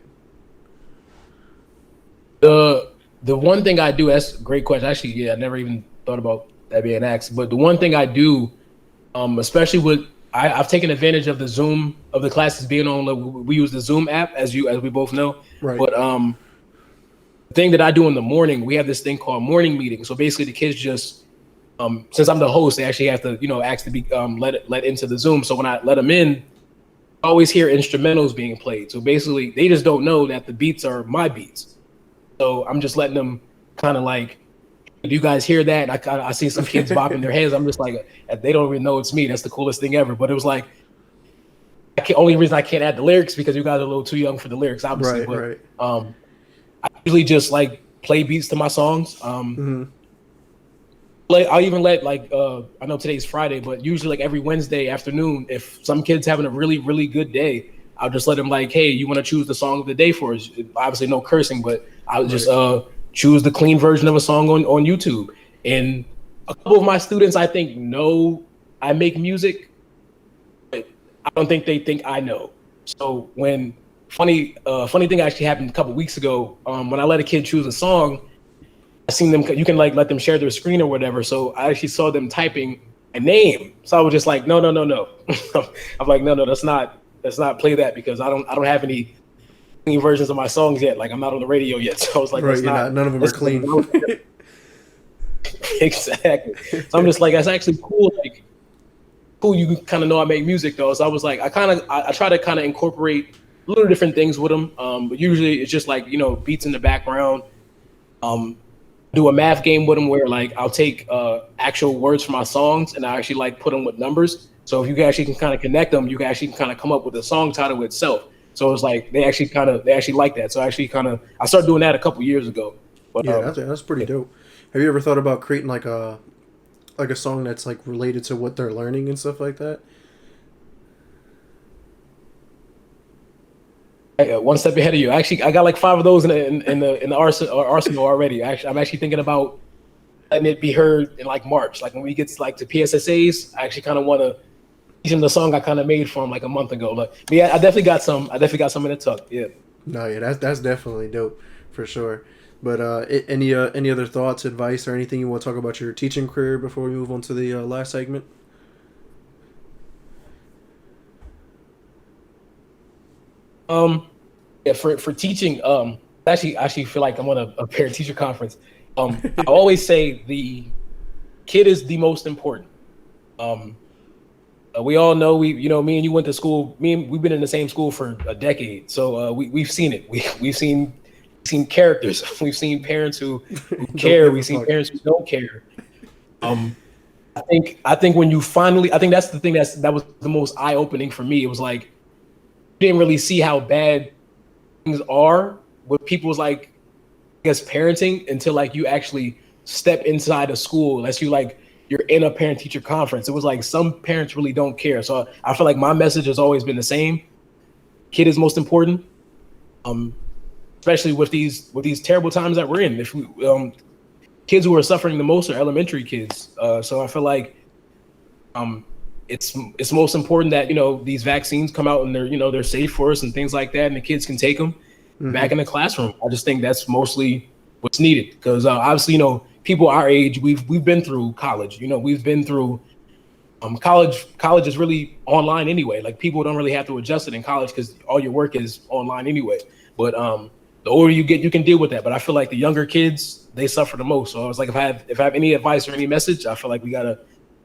The one thing I do, that's a great question. Actually, yeah, I never even thought about that being asked. But the one thing I do, especially I've taken advantage of the Zoom of the classes being on. Like, we use the Zoom app, as we both know. Right. But the thing that I do in the morning, we have this thing called morning meeting. So basically, the kids just since I'm the host, they actually have to, ask to be let into the Zoom. So when I let them in, I always hear instrumentals being played. So basically, they just don't know that the beats are my beats. So I'm just letting them kind of like, do you guys hear that? And I see some kids bopping their heads. I'm just like, they don't even know it's me. That's the coolest thing ever. But it was like, only reason I can't add the lyrics because you guys are a little too young for the lyrics, obviously. Right. But Right. I usually just like play beats to my songs. Mm-hmm. I'll even let, like, I know today's Friday, but usually like every Wednesday afternoon, if some kid's having a really, really good day, I'll just let them, like, hey, you want to choose the song of the day for us? Obviously no cursing, but I'll just Right. choose the clean version of a song on YouTube. And a couple of my students, I think, know I make music, but I don't think they think I know. So when funny thing actually happened a couple weeks ago, when I let a kid choose a song, I seen them. You can like let them share their screen or whatever. So I actually saw them typing a name. So I was just like, no, no, no, no. I'm like, no, no, let's not play that, because I don't have any clean versions of my songs yet. Like, I'm not on the radio yet. So I was like, Right. let's You're not. not. None of them are Let's clean. exactly. So I'm just like, that's actually cool. Like, cool. You kind of know I make music though. So I was like, I try to kind of incorporate little different things with them. But usually it's just like, beats in the background. Um, do a math game with them where, like, I'll take actual words from my songs and I actually like put them with numbers. So if you actually can kind of connect them, you can actually kind of come up with the song title itself. So it's like they actually like that. So I started doing that a couple years ago. But Yeah, that's pretty yeah. dope. Have you ever thought about creating like a song that's like related to what they're learning and stuff like that? One step ahead of you. Actually, I got like 5 of those in the arsenal already. Actually, I'm actually thinking about letting it be heard in like March. Like when we get to, like to PSSAs, I actually kind of want to teach him the song I kind of made for him like a month ago. But yeah, I definitely got some. I definitely got some in the tuck. Yeah. No, yeah, that's definitely dope for sure. But any other thoughts, advice, or anything you want to talk about your teaching career before we move on to the last segment? Yeah, for teaching, actually feel like I'm on a parent teacher conference. I always say the kid is the most important. Um, we all know me and you went to school. We've been in the same school for a decade, so we've seen it. We've seen characters. We've seen parents who Don't care. give a We've seen fuck. parents who don't care. Um, I think when you finally, I think that's the thing that was the most eye opening for me. It was like you didn't really see how bad things are with people's like I guess parenting until like you actually step inside a school unless you like you're in a parent teacher conference. It was like some parents really don't care. So I feel like my message has always been the same. Kid is most important. Um, especially with these terrible times that we're in. If we kids who are suffering the most are elementary kids. So I feel like um it's most important that these vaccines come out and they're safe for us and things like that, and the kids can take them Hmm. back in the classroom. I just think that's mostly what's needed because obviously people our age we've been through college. We've been through college. College is really online anyway. Like people don't really have to adjust it in college because all your work is online anyway. But the older you get, you can deal with that. But I feel like the younger kids they suffer the most. So I was like, if I have any advice or any message, I feel like we gotta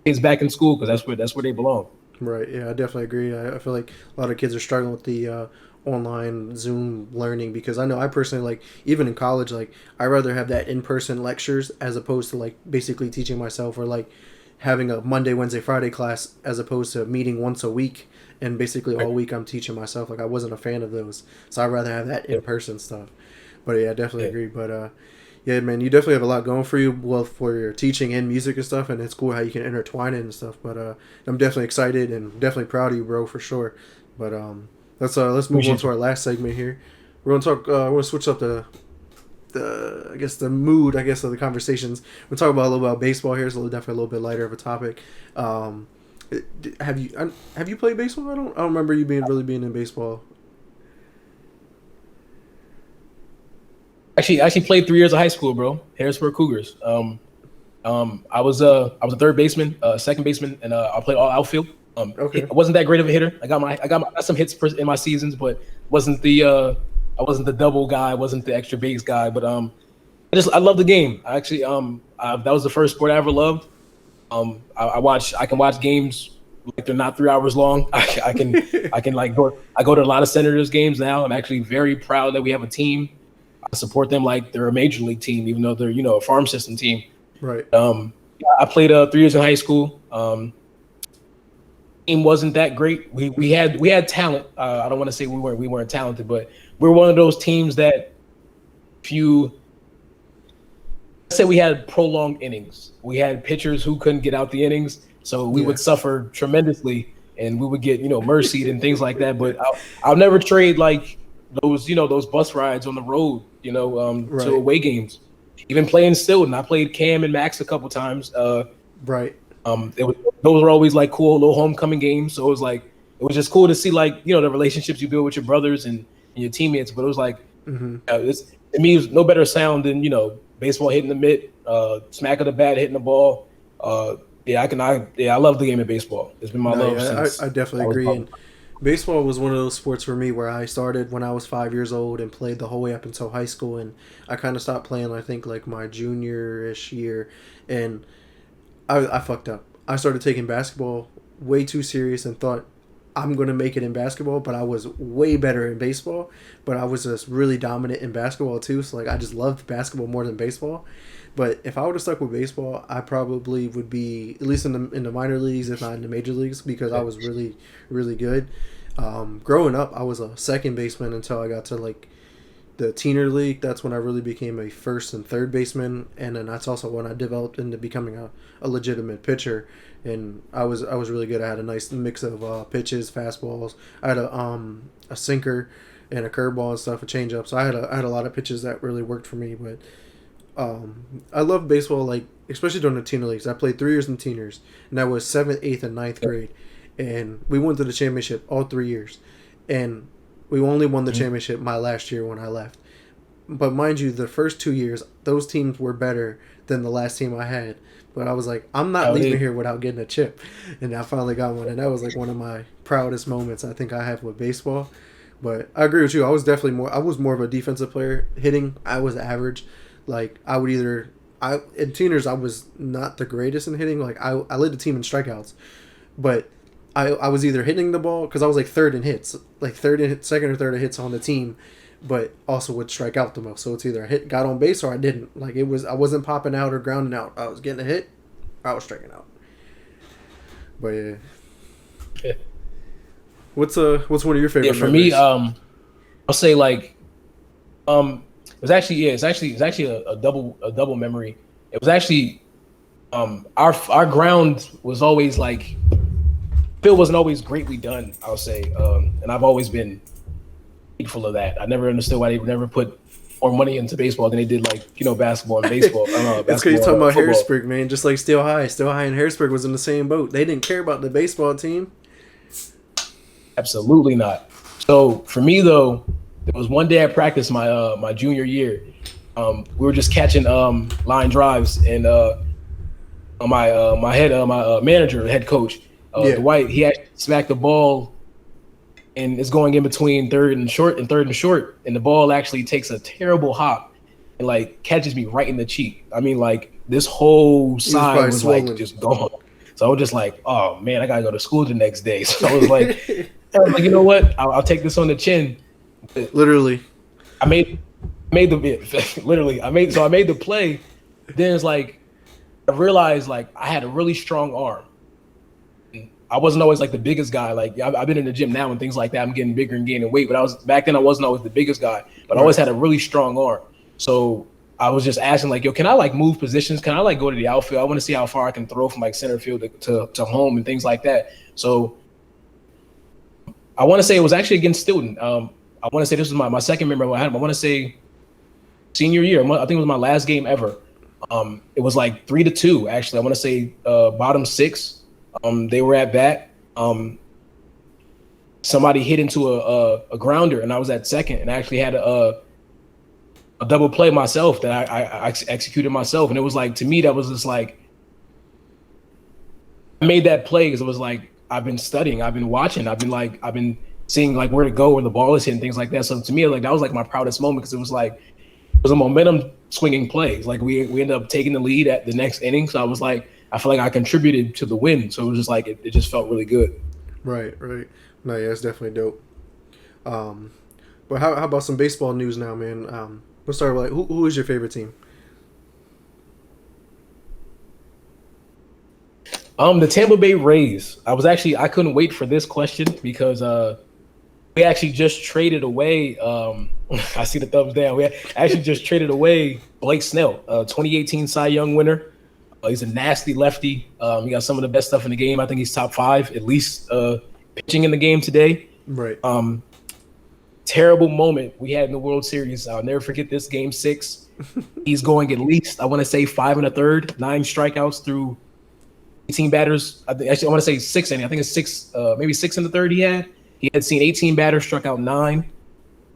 kids back in school because that's where they belong. Right. Yeah, I definitely agree. I feel like a lot of kids are struggling with the online Zoom learning because I know I personally like even in college like I rather have that in person lectures as opposed to like basically teaching myself or like having a Monday, Wednesday, Friday class as opposed to meeting once a week and basically all Right. week I'm teaching myself. Like I wasn't a fan of those, so I'd rather have that Yeah. in person stuff. But yeah, I definitely Yeah. agree. But yeah, man, you definitely have a lot going for you, well, for your teaching and music and stuff, and it's cool how you can intertwine it and stuff. But I'm definitely excited and definitely proud of you, bro, for sure. But let's move on Appreciate to you. our last segment here. We're gonna talk. We're gonna switch up the I guess the mood I guess of the conversations. We'll talk about a little about baseball here. It's definitely a little bit lighter of a topic. Um, have you played baseball? I don't remember you being in baseball. Actually played 3 years of high school, bro. Harrisburg Cougars. I was a third baseman, second baseman, and I played all outfield. Okay. I wasn't that great of a hitter. I got some hits in my seasons, but wasn't the I wasn't the double guy, wasn't the extra base guy. But I love the game. That was the first sport I ever loved. I can watch games like they're not 3 hours long. I can like go to a lot of Senators games now. I'm actually very proud that we have a team. I support them like they're a major league team, even though they're a farm system team. Right. I played 3 years in high school. Team wasn't that great. We had talent. I don't want to say we weren't talented, but we're one of those teams that if you let's say we had prolonged innings, we had pitchers who couldn't get out the innings, so we Yeah. would suffer tremendously, and we would get mercied and things like that. But I'll never trade like those bus rides on the road, to Right. away games. Even playing Stilton, I played Cam and Max a couple times. Right. Those were always like cool little homecoming games. So it was just cool to see like the relationships you build with your brothers and your teammates. But it was like Mm-hmm. to me, it was no better sound than baseball hitting the mitt, smack of the bat, hitting the ball. I love the game of baseball. It's been my No, love yeah, since I definitely I was agree. young. And baseball was one of those sports for me where I started when I was 5 years old and played the whole way up until high school, and I kind of stopped playing. I think like my junior-ish year, and I fucked up. I started taking basketball way too serious and thought I'm gonna make it in basketball, but I was way better in baseball. But I was just really dominant in basketball too. So like I just loved basketball more than baseball. But if I would have stuck with baseball, I probably would be at least in the minor leagues, if not in the major leagues, because I was really really good. Growing up, I was a second baseman until I got to like the teener league. That's when I really became a first and third baseman, and then that's also when I developed into becoming a legitimate pitcher. And I was really good. I had a nice mix of pitches, fastballs. I had a sinker, and a curveball and stuff, a changeup. So I had a lot of pitches that really worked for me. But I love baseball, like especially during the teen leagues. I played 3 years in teeners, and that was seventh, eighth, and ninth grade, and we went to the championship all 3 years, and we only won the championship my last year when I left. But mind you, the first 2 years, those teams were better than the last team I had. But I was like, I'm not leaving here without getting a chip. And I finally got one. And that was like one of my proudest moments I think I have with baseball. But I agree with you. I was more of a defensive player. Hitting, I was average. Like, I would either, in teeners, I was not the greatest in hitting. Like, I led the team in strikeouts. But I was either hitting the ball, because I was like third in hits. Like second or third in hits on the team. But also would strike out the most. So it's either I got on base or I didn't. Like, I wasn't popping out or grounding out. I was getting a hit, or I was striking out. But yeah. What's one of your favorite? Yeah, for me, I'll say like, it's actually a double memory. It was actually, our ground was always like, field wasn't always greatly done, I'll say, and I've always been full of that. I never understood why they never put more money into baseball than they did, like, basketball and baseball. That's because you're talking about Harrisburg, man. Just like Steel High and Harrisburg was in the same boat. They didn't care about the baseball team. Absolutely not. So for me though, there was one day at practice my junior year. We were just catching line drives, and my manager, head coach, Dwight, he actually smacked the ball. And it's going in between third and short, and the ball actually takes a terrible hop and like catches me right in the cheek. I mean, like, this whole side was swollen, like just gone. So I was just like, oh man, I gotta go to school the next day. So I was like, you know what? I'll take this on the chin. Literally, I made the literally. I made the play. Then it's like I realized like I had a really strong arm. I wasn't always like the biggest guy. Like, I've been in the gym now and things like that. I'm getting bigger and gaining weight, but back then I wasn't always the biggest guy, but I always had a really strong arm. So I was just asking like, yo, can I like move positions? Can I like go to the outfield? I want to see how far I can throw from like center field to home and things like that. So I want to say it was actually against Stilton. I want to say this was my second memory I had. I want to say senior year. I think it was my last game ever. It was like 3-2 actually. I want to say bottom six. They were at bat. Somebody hit into a grounder, and I was at second, and I actually had a double play myself that I executed myself. And it was like, to me, that was just like, I made that play because it was like, I've been studying, I've been watching, I've been seeing like where to go, where the ball is hitting, things like that. So to me, like, that was like my proudest moment, because it was like, it was a momentum swinging play. Like, we ended up taking the lead at the next inning. So I was like, I feel like I contributed to the win. So it was just like, it just felt really good. Right. No, yeah, it's definitely dope. But how about some baseball news now, man? Let's start with, like, who is your favorite team? The Tampa Bay Rays. I couldn't wait for this question because we actually just traded away. I see the thumbs down. We actually just traded away Blake Snell, 2018 Cy Young winner. He's a nasty lefty. He got some of the best stuff in the game. I think he's top 5, at least, pitching in the game today. Right. Terrible moment we had in the World Series. I'll never forget this, Game 6. He's going at least, I want to say 5 1/3, 9 strikeouts through 18 batters. I want to say 6 innings. I think it's 6, maybe 6 1/3 he had. He had seen 18 batters, struck out 9.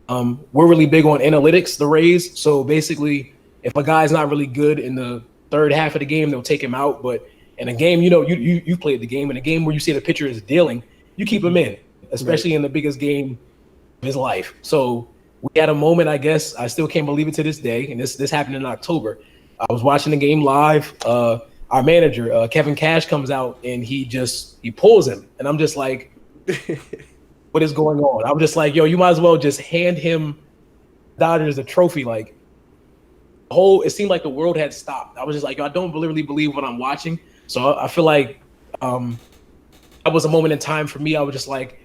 We're really big on analytics, the Rays. So basically, if a guy's not really good in the third half of the game, they'll take him out. But in a game, you played the game. In a game where you see the pitcher is dealing, you keep him in, especially in the biggest game of his life. So we had a moment, I guess. I still can't believe it to this day. And this happened in October. I was watching the game live. Our manager, Kevin Cash, comes out and he pulls him. And I'm just like, what is going on? I'm just like, yo, you might as well just hand him Dodgers a trophy. Like, it seemed like the world had stopped. I was just like, yo, I don't really believe what I'm watching. So I feel like that was a moment in time for me. I was just like,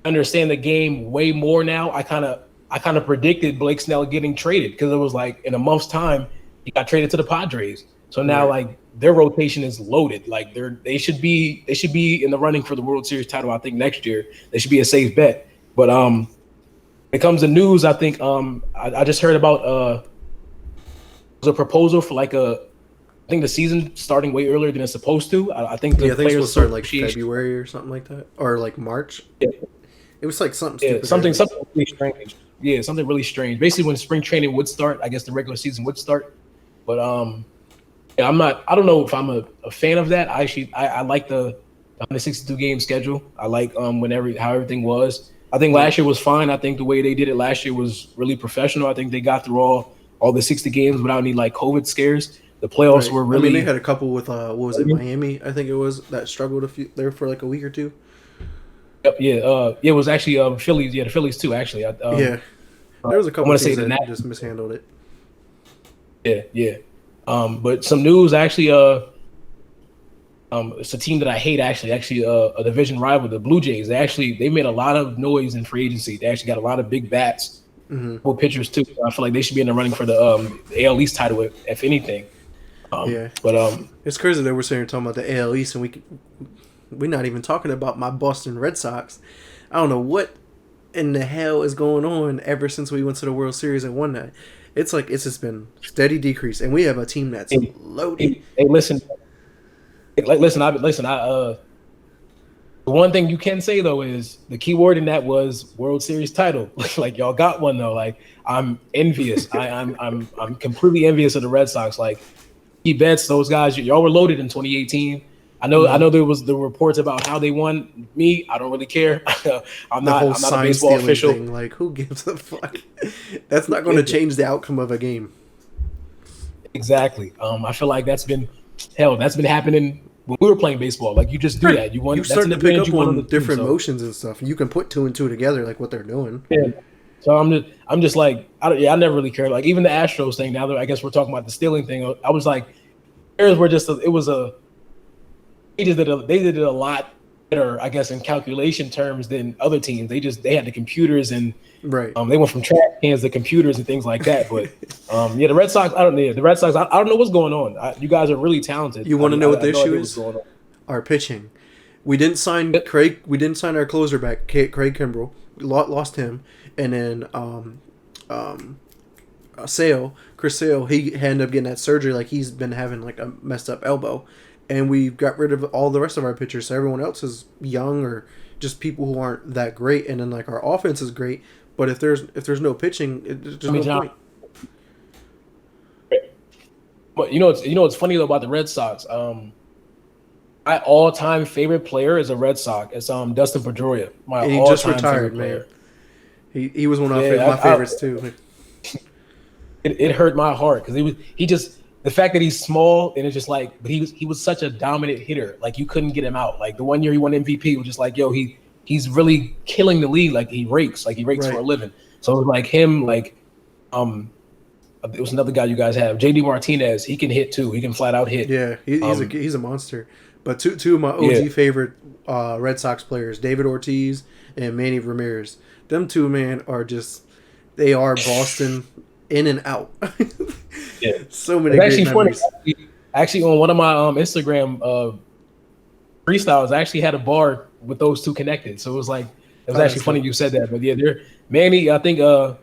understand the game way more now. I kind of predicted Blake Snell getting traded, because it was like, in a month's time he got traded to the Padres. So now like their rotation is loaded. Like they should be in the running for the World Series title. I think next year they should be a safe bet. But it comes to news, I think I just heard about a proposal for like I think the season starting way earlier than it's supposed to. I think the I think it's players supposed to start like February or something like that, or like March. Yeah. It was like something Yeah, stupid. something really strange. Yeah, something really strange. Basically, when spring training would start, I guess the regular season would start. But yeah, I don't know if I'm a fan of that. I like the 162 game schedule. I like how everything was. I think last year was fine. I think the way they did it last year was really professional. I think they got through all the 60 games without any like COVID scares. The playoffs were really. I mean, they had a couple with what was it, Miami? I think it was that struggled there for like a week or two. Yep, yeah, it was actually Phillies. Yeah, the Phillies too. Actually, there was a couple teams that just mishandled it. Yeah. But some news actually. It's a team that I hate. Actually, a division rival, the Blue Jays. They made a lot of noise in free agency. They actually got a lot of big bats, good pitchers too. I feel like they should be in the running for the AL East title, if anything. But it's crazy that we're sitting here talking about the AL East, and we're not even talking about my Boston Red Sox. I don't know what in the hell is going on ever since we went to the World Series and won that. It's like it's just been steady decrease, and we have a team that's loaded. Hey, listen. The one thing you can say though is the key word in that was World Series title. Like y'all got one though. Like I'm envious. I'm completely envious of the Red Sox. Like he bets those guys. Y'all were loaded in 2018. I know there was the reports about how they won. Me, I don't really care. I'm not a baseball official. Thing, like who gives a fuck? That's not going to change the outcome of a game. Exactly. I feel like that's been happening when we were playing baseball. Like you just do that. You start to pick up on different motions and stuff. You can put two and two together, like what they're doing. Yeah. So I'm just like I never really cared. Like even the Astros thing. Now that I guess we're talking about the stealing thing, I was like, they did it a lot better, I guess, in calculation terms than other teams. They had the computers and right. They went from trash cans to computers and things like that. But the Red Sox. I don't know what's going on. You guys are really talented. You want to know what the issue is? Our pitching. We didn't sign Craig. We didn't sign our closer back, Craig Kimbrell. Lost him, and then Chris Sale. He ended up getting that surgery. Like he's been having like a messed up elbow. And we got rid of all the rest of our pitchers. So everyone else is young or just people who aren't that great. And then like our offense is great, but if there's no pitching, there's no point. But you know what's funny though about the Red Sox. My all-time favorite player is a Red Sox. It's Dustin Pedroia. He just retired, man. He was one of my favorites too. It hurt my heart because he just. The fact that he's small and it's just like, but he was such a dominant hitter. Like you couldn't get him out. Like the one year he won MVP, was just like, yo, he's really killing the league. Like he rakes right. For a living. So it was like him, like it was another guy you guys have, JD Martinez. He can hit too. He can flat out hit. Yeah, he's a monster. But two of my OG favorite Red Sox players, David Ortiz and Manny Ramirez. Them two, man, they are Boston in and out. Yeah, so many great memories. Actually, on one of my Instagram freestyles, I actually had a bar with those two connected. So it was actually funny you said that. But yeah, they're Manny. I think I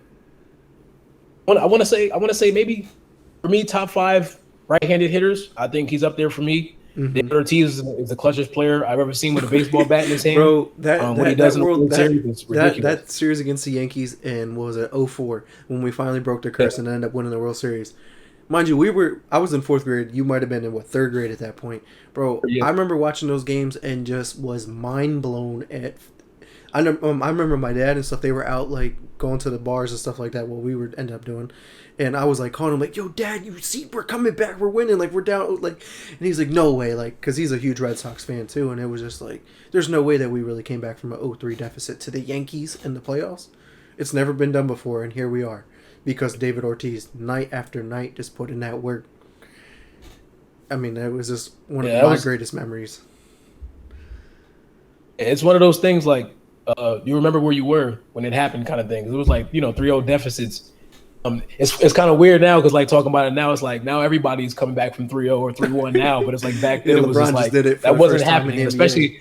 want to say maybe for me top 5 right-handed hitters. I think he's up there for me. Mm-hmm. David Ortiz is the clutchest player I've ever seen with a baseball bat in his hand. Bro, that series against the Yankees in what was it 2004 when we finally broke the curse and ended up winning the World Series. Mind you, I was in 4th grade. You might have been in 3rd grade at that point, bro. Yeah. I remember watching those games and just was mind blown at. I remember my dad and stuff. They were out like going to the bars and stuff like that. What we would end up doing, and I was like calling him like, "Yo, Dad, you see, we're coming back. We're winning. Like we're down. Like," and he's like, "No way!" Like because he's a huge Red Sox fan too, and it was just like, "There's no way that we really came back from an 0-3 deficit to the Yankees in the playoffs. It's never been done before, and here we are." Because David Ortiz, night after night, just put in that work. I mean, that was just one of my greatest memories. It's one of those things like you remember where you were when it happened, kind of thing. It was like 3-0 deficits. It's kind of weird now because like talking about it now, it's like now everybody's coming back from 3-0 or 3-1 now, but it's like back then it was just like that wasn't happening, especially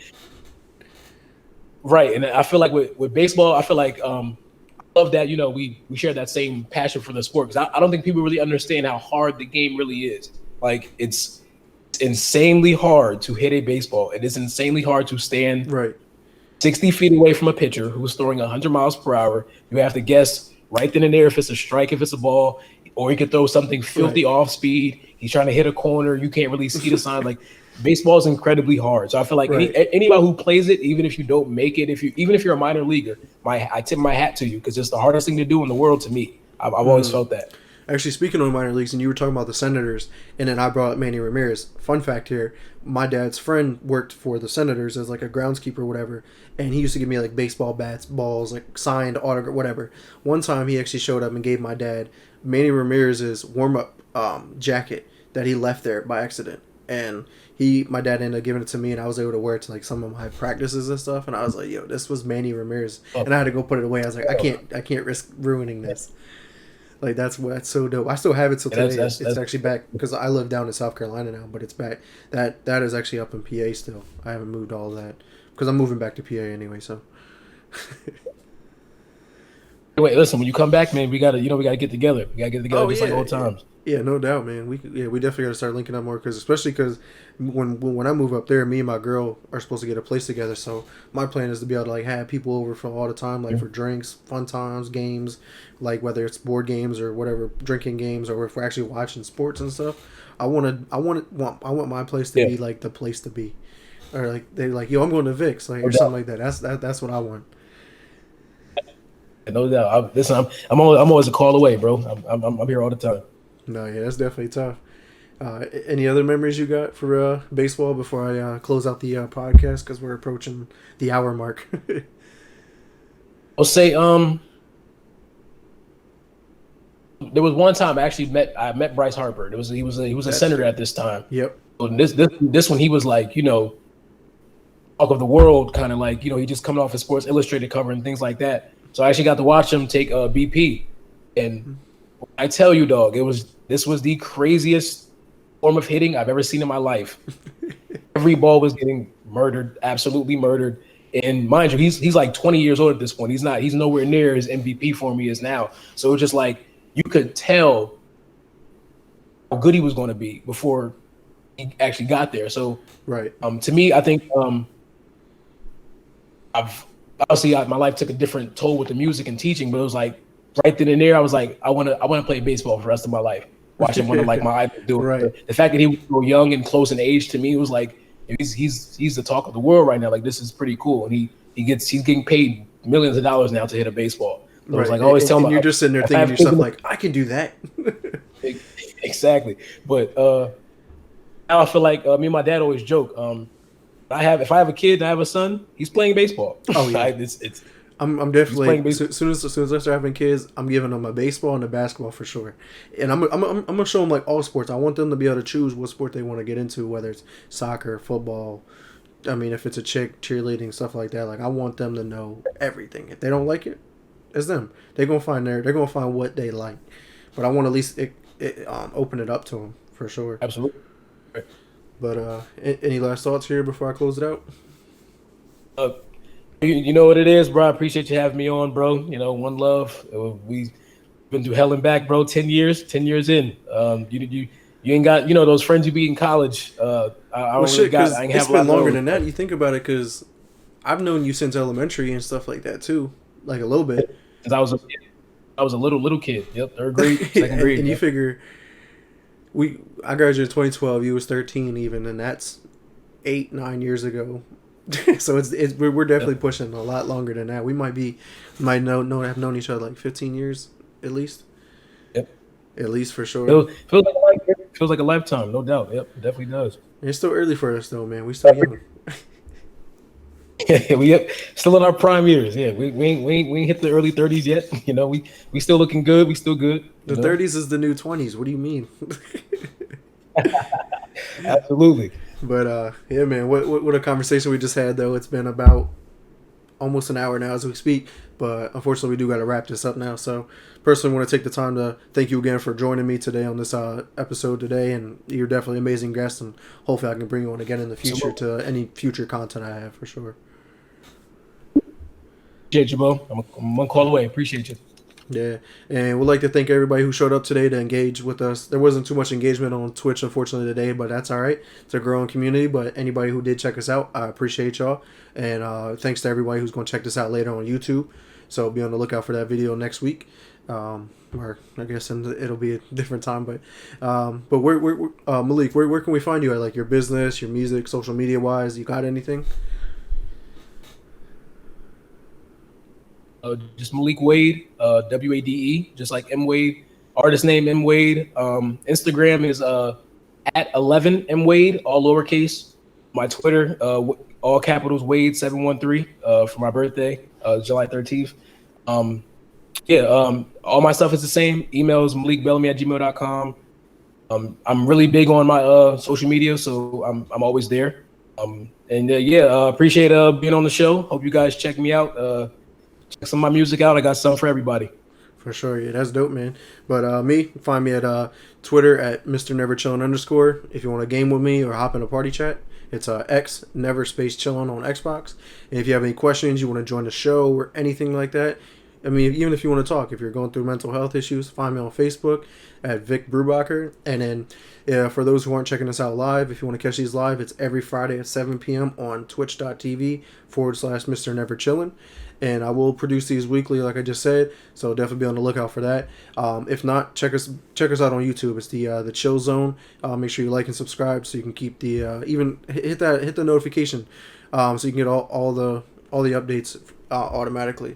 right. And I feel like with baseball, I feel like. love that, we share that same passion for the sport, because I don't think people really understand how hard the game really is. Like, it's insanely hard to hit a baseball. It is insanely hard to stand Right. 60 feet away from a pitcher who's throwing 100 miles per hour. You have to guess right then and there if it's a strike, if it's a ball, or he could throw something filthy off speed. He's trying to hit a corner. You can't really see the sign. Like, baseball is incredibly hard. So I feel like anybody who plays it, even if you don't make it, even if you're a minor leaguer, I tip my hat to you, because it's the hardest thing to do in the world to me. I've always felt that. Actually, speaking of minor leagues, and you were talking about the Senators, and then I brought up Manny Ramirez. Fun fact here, my dad's friend worked for the Senators as like a groundskeeper or whatever, and he used to give me like baseball bats, balls, like signed autograph, whatever. One time he actually showed up and gave my dad Manny Ramirez's warm-up jacket that he left there by accident. And my dad ended up giving it to me, and I was able to wear it to like some of my practices and stuff. And I was like, "Yo, this was Manny Ramirez," and I had to go put it away. I was like, I can't risk ruining this. Like, that's so dope. I still have it till today. That's actually back, because I live down in South Carolina now, but it's back. That is actually up in PA still. I haven't moved all that, because I'm moving back to PA anyway. So. Wait, listen. When you come back, man, we gotta get together. We gotta get together like old times. Yeah, no doubt, man. We definitely got to start linking up more, especially because when I move up there, me and my girl are supposed to get a place together. So my plan is to be able to like have people over for all the time, like for drinks, fun times, games, like whether it's board games or whatever, drinking games, or if we're actually watching sports and stuff. I want my place to be like the place to be, or like they're like, yo, I'm going to Vic's, like, or something like that. That's what I want. No doubt. I'm always a call away, bro. I'm here all the time. No, yeah, that's definitely tough. Any other memories you got for baseball before I close out the podcast, because we're approaching the hour mark? I'll say there was one time I met Bryce Harper. He was a senator at this time. Yep. So this one, he was like, talk of the world, kind of like, he just coming off his Sports Illustrated cover and things like that. So I actually got to watch him take BP, and I tell you, dog, this was the craziest form of hitting I've ever seen in my life. Every ball was getting murdered, absolutely murdered. And mind you, he's like 20 years old at this point. He's nowhere near as MVP form he is now. So it's just like, you could tell how good he was going to be before he actually got there. So to me, I think my life took a different toll with the music and teaching, but it was like right then and there, I was like, I want to play baseball for the rest of my life. Watching one of like my idols do it. The fact that he was so young and close in age, to me, it was like, he's the talk of the world right now. Like, this is pretty cool, and he's getting paid millions of dollars now to hit a baseball. So it's like, I always tell him, you're just sitting there thinking to yourself like, I can do that. Exactly. But now I feel like me and my dad always joke. If I have a kid and I have a son, he's playing baseball. Oh yeah, I'm definitely as soon as I start having kids, I'm giving them a baseball and a basketball for sure, and I'm gonna show them like all sports. I want them to be able to choose what sport they want to get into, whether it's soccer, football. I mean, if it's a chick, cheerleading, stuff like that. Like, I want them to know everything. If they don't like it, it's them. They're gonna find what they like, but I want to at least open it up to them for sure. Absolutely. But any last thoughts here before I close it out? You know what it is, bro. I appreciate you having me on, bro. One love. We've been through hell and back, bro. 10 years in. You ain't got those friends you beat in college. It's been longer than that. You think about it, because I've known you since elementary and stuff like that too, like a little bit. Since I was a little kid. Yep, third grade, second grade. And you figure, I graduated in 2012. You was 13 even, and that's 8-9 years ago. So we're definitely pushing a lot longer than that. We might have known each other like 15 years at least. Yep. At least for sure. Feels like a lifetime, no doubt. Yep, it definitely does. It's still early for us though, man. We still young. We still in our prime years. Yeah, we ain't hit the early 30s yet. We still looking good. We still good. The 30s is the new 20s. What do you mean? Absolutely. But yeah, man, what a conversation we just had though. It's been about almost an hour now as we speak, but unfortunately we do got to wrap this up now. So personally, want to take the time to thank you again for joining me today on this episode today, and you're definitely an amazing guest, and hopefully I can bring you on again in the future to any future content I have for sure. Appreciate you, bro. I'm one call away. Appreciate you. Yeah, and we'd like to thank everybody who showed up today to engage with us. There wasn't too much engagement on Twitch, unfortunately, today, but that's all right. It's a growing community, but anybody who did check us out, I appreciate y'all. And thanks to everybody who's going to check this out later on YouTube. So be on the lookout for that video next week. Or I guess it'll be a different time, but Malik, where can we find you at, like your business, your music, social media wise? You got anything? Just Malik Wade, W-A-D-E, just like M.Wade. Artist name M.Wade. Instagram is at 11 M.Wade, all lowercase. My Twitter, all capitals, Wade713 for my birthday, July 13th. All my stuff is the same. Email is malikbellamy@gmail.com. I'm really big on my social media, so I'm always there. Appreciate being on the show. Hope you guys check me out. Check some of my music out. I got something for everybody. For sure, yeah, that's dope, man. But find me at Twitter at MrNeverChillin_. If you want to game with me or hop in a party chat, it's xNever Chillin on Xbox. And if you have any questions, you want to join the show or anything like that, I mean, even if you want to talk, if you're going through mental health issues, find me on Facebook at Vic Brubacher. And then for those who aren't checking us out live, if you want to catch these live, it's every Friday at 7 p.m. on twitch.tv/MrNeverChillin. And I will produce these weekly, like I just said, so definitely be on the lookout for that. If not, check us out on YouTube. It's the Chill Zone. Make sure you like and subscribe so you can keep the even hit the notification, so you can get all the updates automatically.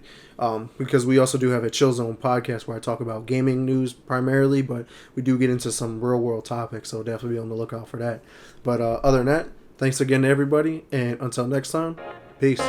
Because we also do have a Chill Zone podcast where I talk about gaming news primarily, but we do get into some real world topics, so definitely be on the lookout for that. But other than that, thanks again to everybody, and until next time, peace.